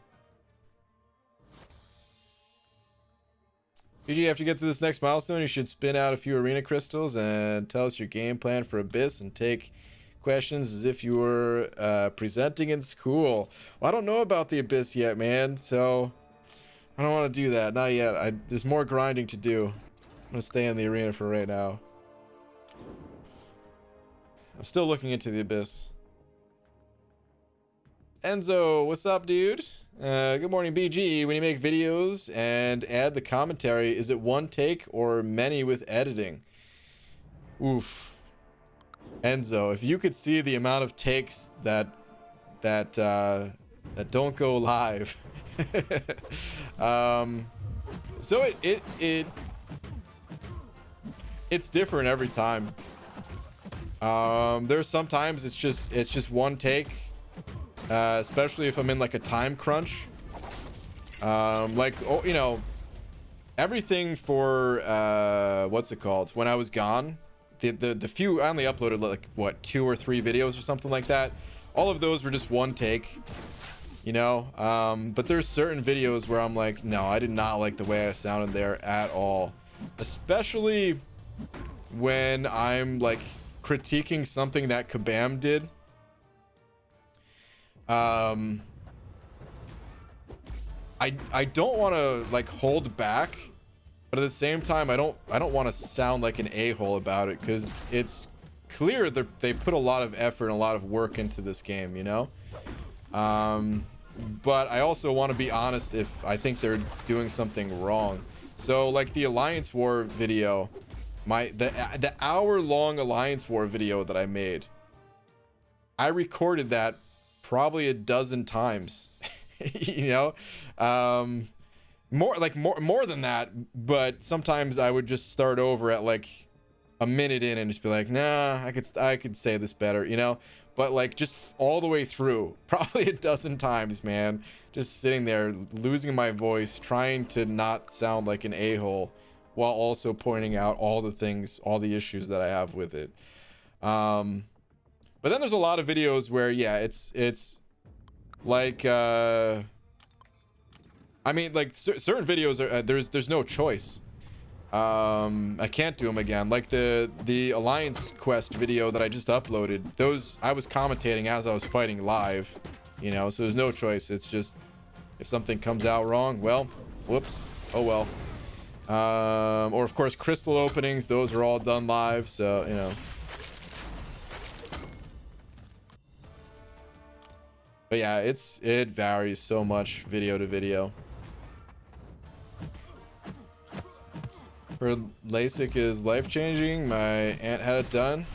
Speaker 1: GG, after you get to this next milestone, you should spin out a few arena crystals and tell us your game plan for Abyss and take questions as if you were presenting in school. Well, I don't know about the Abyss yet, man, so I don't want to do that. Not yet. There's more grinding to do. I'm going to stay in the arena for right now. I'm still looking into the Abyss. Enzo, what's up, dude? Good morning, BG. When you make videos and add the commentary, is it one take or many with editing? Oof. Enzo, if you could see the amount of takes that don't go live. So it's different every time. There's sometimes it's just one take. Especially if I'm in like a time crunch. Like, oh, you know, everything for what's it called? When I was gone, the few I only uploaded like what 2 or 3 videos or something like that. All of those were just one take, you know. But there's certain videos where I'm like, no, I did not like the way I sounded there at all. Especially when I'm like critiquing something that Kabam did. I don't want to like hold back, but at the same time I don't want to sound like an a-hole about it, because it's clear that they put a lot of effort and a lot of work into this game, you know. But I also want to be honest if I think they're doing something wrong. So like the Alliance War video, the hour-long Alliance War video that I made, I recorded that probably a dozen times. You know, more than that, but sometimes I would just start over at like a minute in and just be like, nah, I could say this better, you know. But like just all the way through, probably a dozen times, man, just sitting there losing my voice, trying to not sound like an a-hole while also pointing out all the things, all the issues that I have with it. But then there's a lot of videos where, yeah, it's like, I mean, like certain videos are, there's no choice. I can't do them again. Like the Alliance Quest video that I just uploaded, those I was commentating as I was fighting live, you know, so there's no choice. It's just, if something comes out wrong, well, whoops, oh well. Or of course crystal openings, those are all done live, so you know. But yeah, it varies so much video to video. Her LASIK is life-changing. My aunt had it done.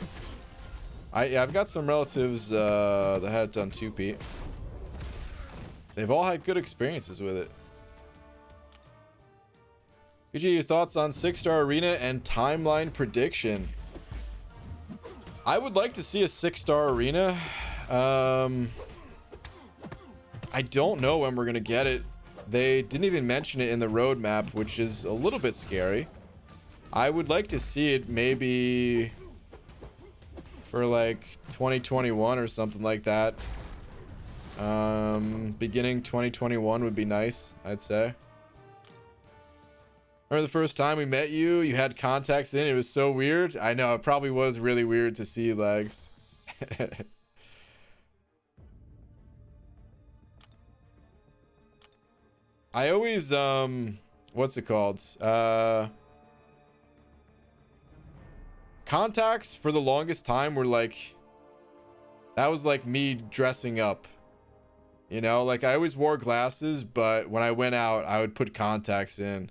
Speaker 1: Yeah, I've got some relatives that had it done too, Pete. They've all had good experiences with it. PG, your thoughts on 6-star arena and timeline prediction? I would like to see a 6-star arena. I don't know when we're gonna get it. They didn't even mention it in the roadmap, which is a little bit scary. I would like to see it maybe for like 2021 or something like that. Beginning 2021 would be nice, I'd say. Remember the first time we met you, you had contacts in, it was so weird. I know, it probably was really weird to see you, Legs. I always, what's it called? Contacts for the longest time were like, that was like me dressing up. You know, like I always wore glasses, but when I went out, I would put contacts in.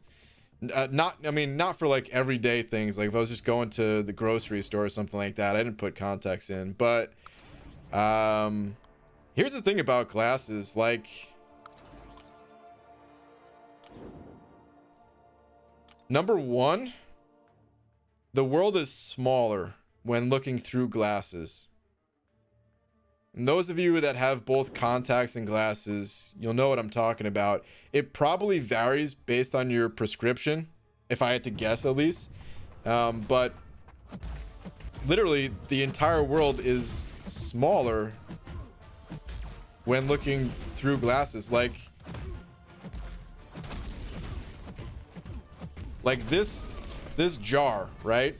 Speaker 1: I mean, not for like everyday things. Like if I was just going to the grocery store or something like that, I didn't put contacts in. But here's the thing about glasses, like, number one, the world is smaller when looking through glasses. And those of you that have both contacts and glasses, you'll know what I'm talking about. It probably varies based on your prescription, if I had to guess at least. But literally, the entire world is smaller when looking through glasses. Like this jar, right?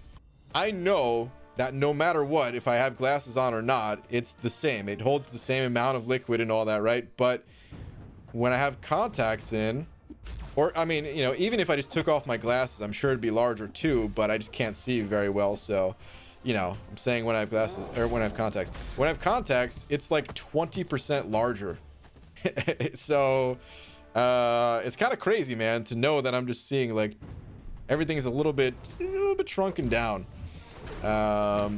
Speaker 1: I know that no matter what, if I have glasses on or not, it's the same. It holds the same amount of liquid and all that, right? But when I have contacts in, or I mean, you know, even if I just took off my glasses, I'm sure it'd be larger too, but I just can't see very well. So, you know, I'm saying when I have glasses, or when I have contacts. When I have contacts, it's like 20% larger. So, it's kind of crazy, man, to know that I'm just seeing like everything is a little bit shrunken down. I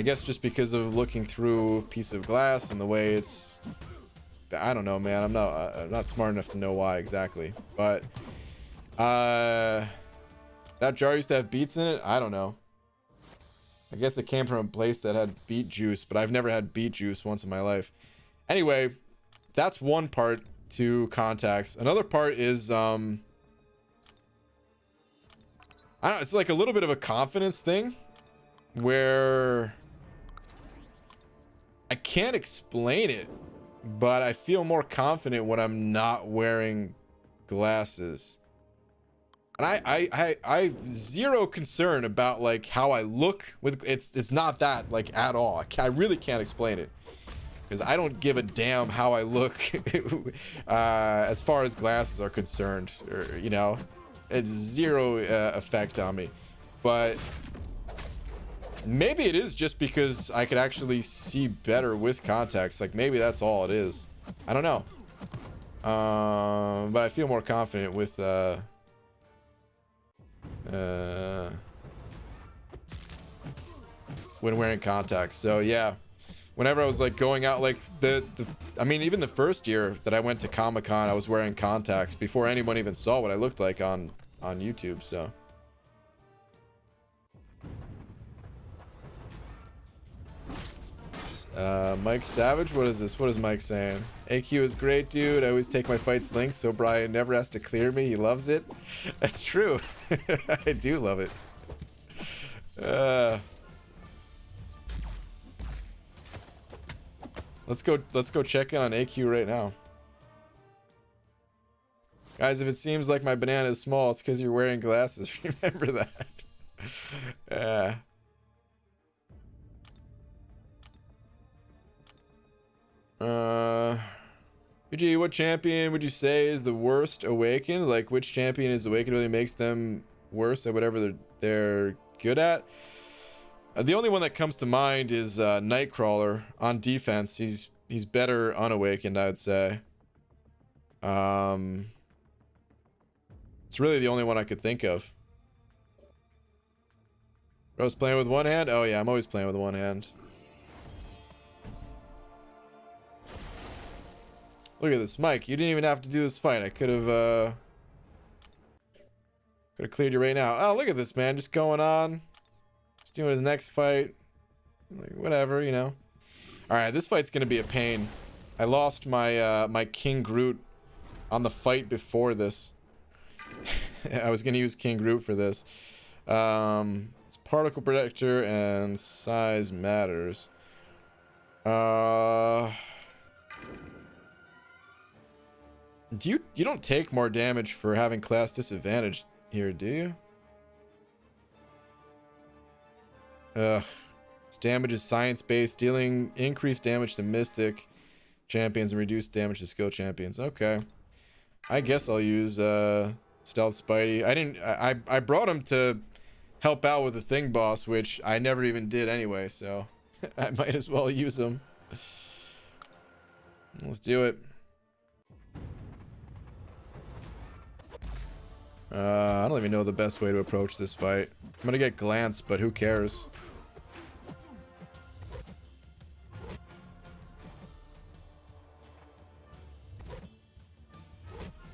Speaker 1: guess just because of looking through a piece of glass and the way it's, I don't know, man. I'm not smart enough to know why exactly, but that jar used to have beets in it. I don't know. I guess it came from a place that had beet juice, but I've never had beet juice once in my life. Anyway, that's one part to contacts. Another part is I don't know, it's like a little bit of a confidence thing where I can't explain it, but I feel more confident when I'm not wearing glasses. And I have zero concern about like how I look with it's not that like at all. I really can't explain it because I don't give a damn how I look as far as glasses are concerned, or you know. It's zero effect on me, but maybe it is just because I could actually see better with contacts. Like maybe that's all it is. I don't know. But I feel more confident with when wearing contacts. So yeah, whenever I was like going out, like I mean, even the first year that I went to Comic-Con, I was wearing contacts before anyone even saw what I looked like on YouTube. So Mike Savage, what is this? What is Mike saying? AQ is great, dude. I always take my fights linked so Brian never has to clear me. He loves it. That's true. I do love it. Let's go check in on AQ right now. Guys, if it seems like my banana is small, it's because you're wearing glasses. Remember that. Yeah. PG, what champion would you say is the worst awakened? Like, which champion is awakened really makes them worse at whatever they're good at? The only one that comes to mind is Nightcrawler on defense. He's better unawakened, I would say. It's really the only one I could think of. Bro's playing with one hand? Oh yeah, I'm always playing with one hand. Look at this, Mike. You didn't even have to do this fight. I could have cleared you right now. Oh, look at this, man. Just going on. Just doing his next fight. Like, whatever, you know. Alright, this fight's gonna be a pain. I lost my my King Groot on the fight before this. I was gonna use King Groot for this. It's particle protector and size matters. You don't take more damage for having class disadvantage here, do you? This damage is science-based, dealing increased damage to Mystic champions and reduced damage to skill champions. Okay. I guess I'll use Stealth Spidey. I brought him to help out with the Thing boss, which I never even did anyway, so I might as well use him. Let's do it. I don't even know the best way to approach this fight. I'm gonna get Glance, but who cares?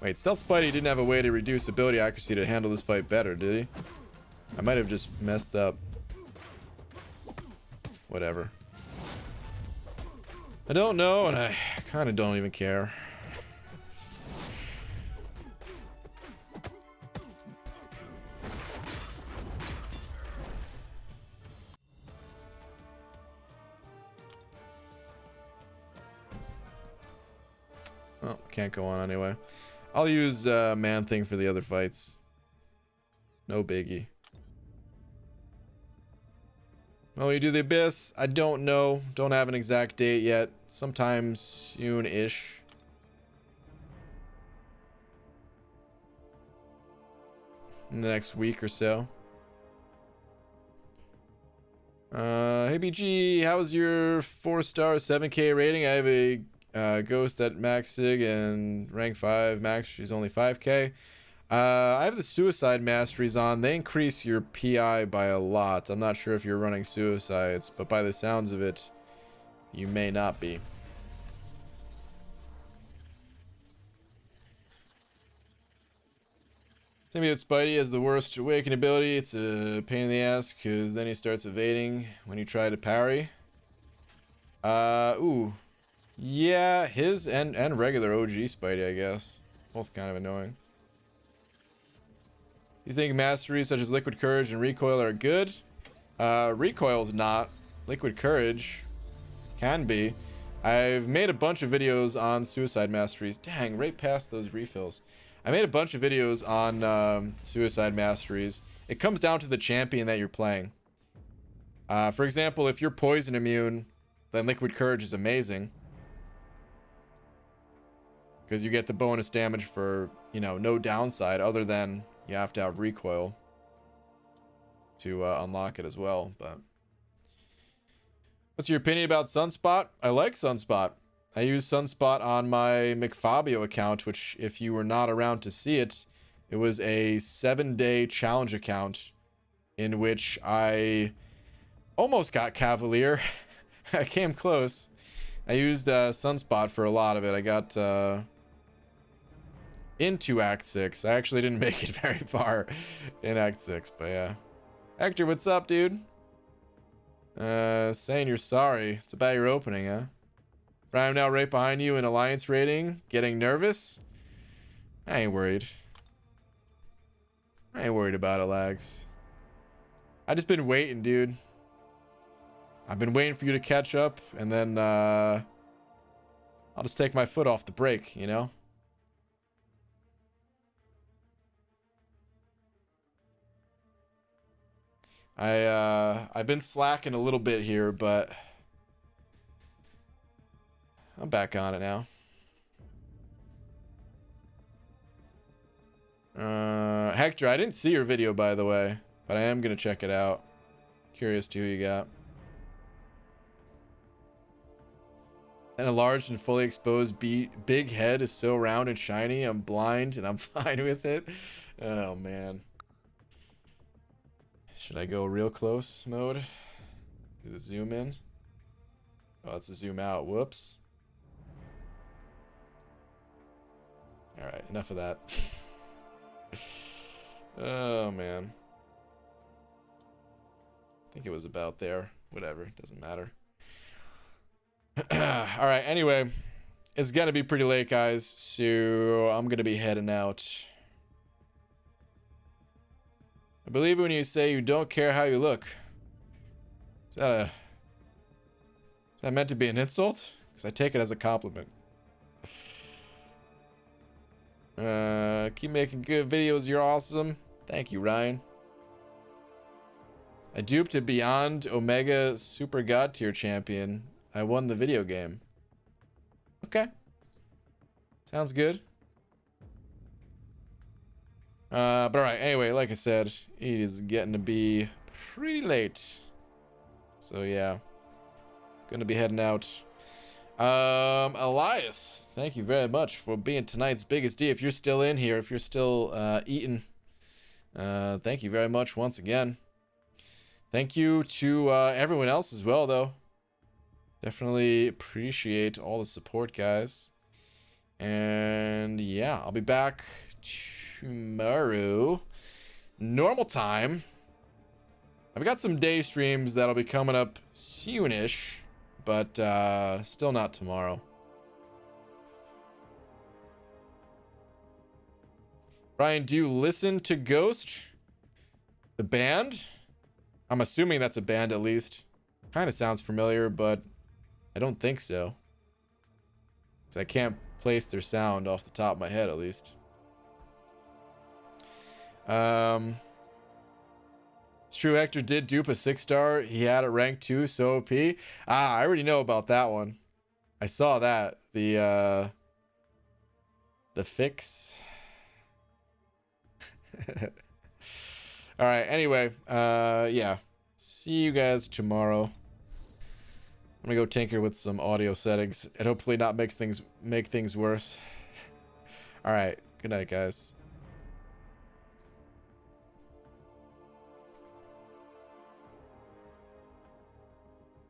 Speaker 1: Wait, Stealth Spidey didn't have a way to reduce ability accuracy to handle this fight better, did he? I might have just messed up. Whatever. I don't know, and I kind of don't even care. Oh, can't go on anyway. I'll use Man Thing for the other fights. No biggie. Well, you do the Abyss? I don't know. Don't have an exact date yet. Sometime soon-ish. In the next week or so. Hey BG, how's your 4-star 7K rating? I have a Ghost at max sig and rank 5 max. She's only 5K. I have the Suicide Masteries on. They increase your PI by a lot. I'm not sure if you're running Suicides, but by the sounds of it, you may not be. Symbiote Spidey has the worst awaken ability. It's a pain in the ass because then he starts evading when you try to parry. Ooh. Yeah, his and regular OG Spidey, I guess. Both kind of annoying. You think masteries such as Liquid Courage and Recoil are good? Recoil's not. Liquid Courage can be. I've made a bunch of videos on Suicide Masteries. Dang, right past those refills. I made a bunch of videos on Suicide Masteries. It comes down to the champion that you're playing. For example, if you're poison immune, then Liquid Courage is amazing. Because you get the bonus damage for, you know, no downside other than you have to have recoil to unlock it as well. But what's your opinion about Sunspot? I like Sunspot. I use Sunspot on my McFabio account, which if you were not around to see it, it was a 7-day challenge account in which I almost got Cavalier. I came close. I used Sunspot for a lot of it. I got into Act 6. I actually didn't make it very far in Act 6, but yeah. Hector, what's up, dude? Saying you're sorry. It's about your opening, huh? But I'm now right behind you in Alliance rating. Getting nervous? I ain't worried. I ain't worried about it, lags. I just been waiting, dude. I've been waiting for you to catch up, and then I'll just take my foot off the brake, you know? I've been slacking a little bit here, but I'm back on it now. Hector, I didn't see your video, by the way, but I am gonna check it out. Curious to who you got. And a large and fully exposed big head is so round and shiny. I'm blind and I'm fine with it. Oh man. Should I go real close mode? Do the zoom in? Oh, it's a zoom out. Whoops. Alright, enough of that. Oh man. I think it was about there. Whatever, doesn't matter. Alright, anyway. It's gonna be pretty late, guys, so I'm gonna be heading out. I believe when you say you don't care how you look. Is that meant to be an insult? Because I take it as a compliment. Keep making good videos, you're awesome. Thank you, Ryan. I duped a Beyond Omega Super God Tier champion. I won the video game. Okay. Sounds good. But alright, anyway, like I said, it is getting to be pretty late. So yeah. Gonna be heading out. Elias, thank you very much for being tonight's biggest D. If you're still in here, if you're still eating, thank you very much once again. Thank you to everyone else as well, though. Definitely appreciate all the support, guys. And yeah, I'll be back tomorrow, normal time. I've got some day streams that'll be coming up soonish, but still not tomorrow. Brian, do you listen to Ghost? The band? I'm assuming that's a band at least. Kind of sounds familiar, but I don't think so. 'Cause I can't place their sound off the top of my head, at least. It's true, Hector did dupe a 6-star. He had it ranked 2, so OP. Ah, I already know about that one. I saw that. The fix. All right, anyway, yeah. See you guys tomorrow. I'm gonna go tinker with some audio settings and hopefully not make things worse. All right, good night, guys.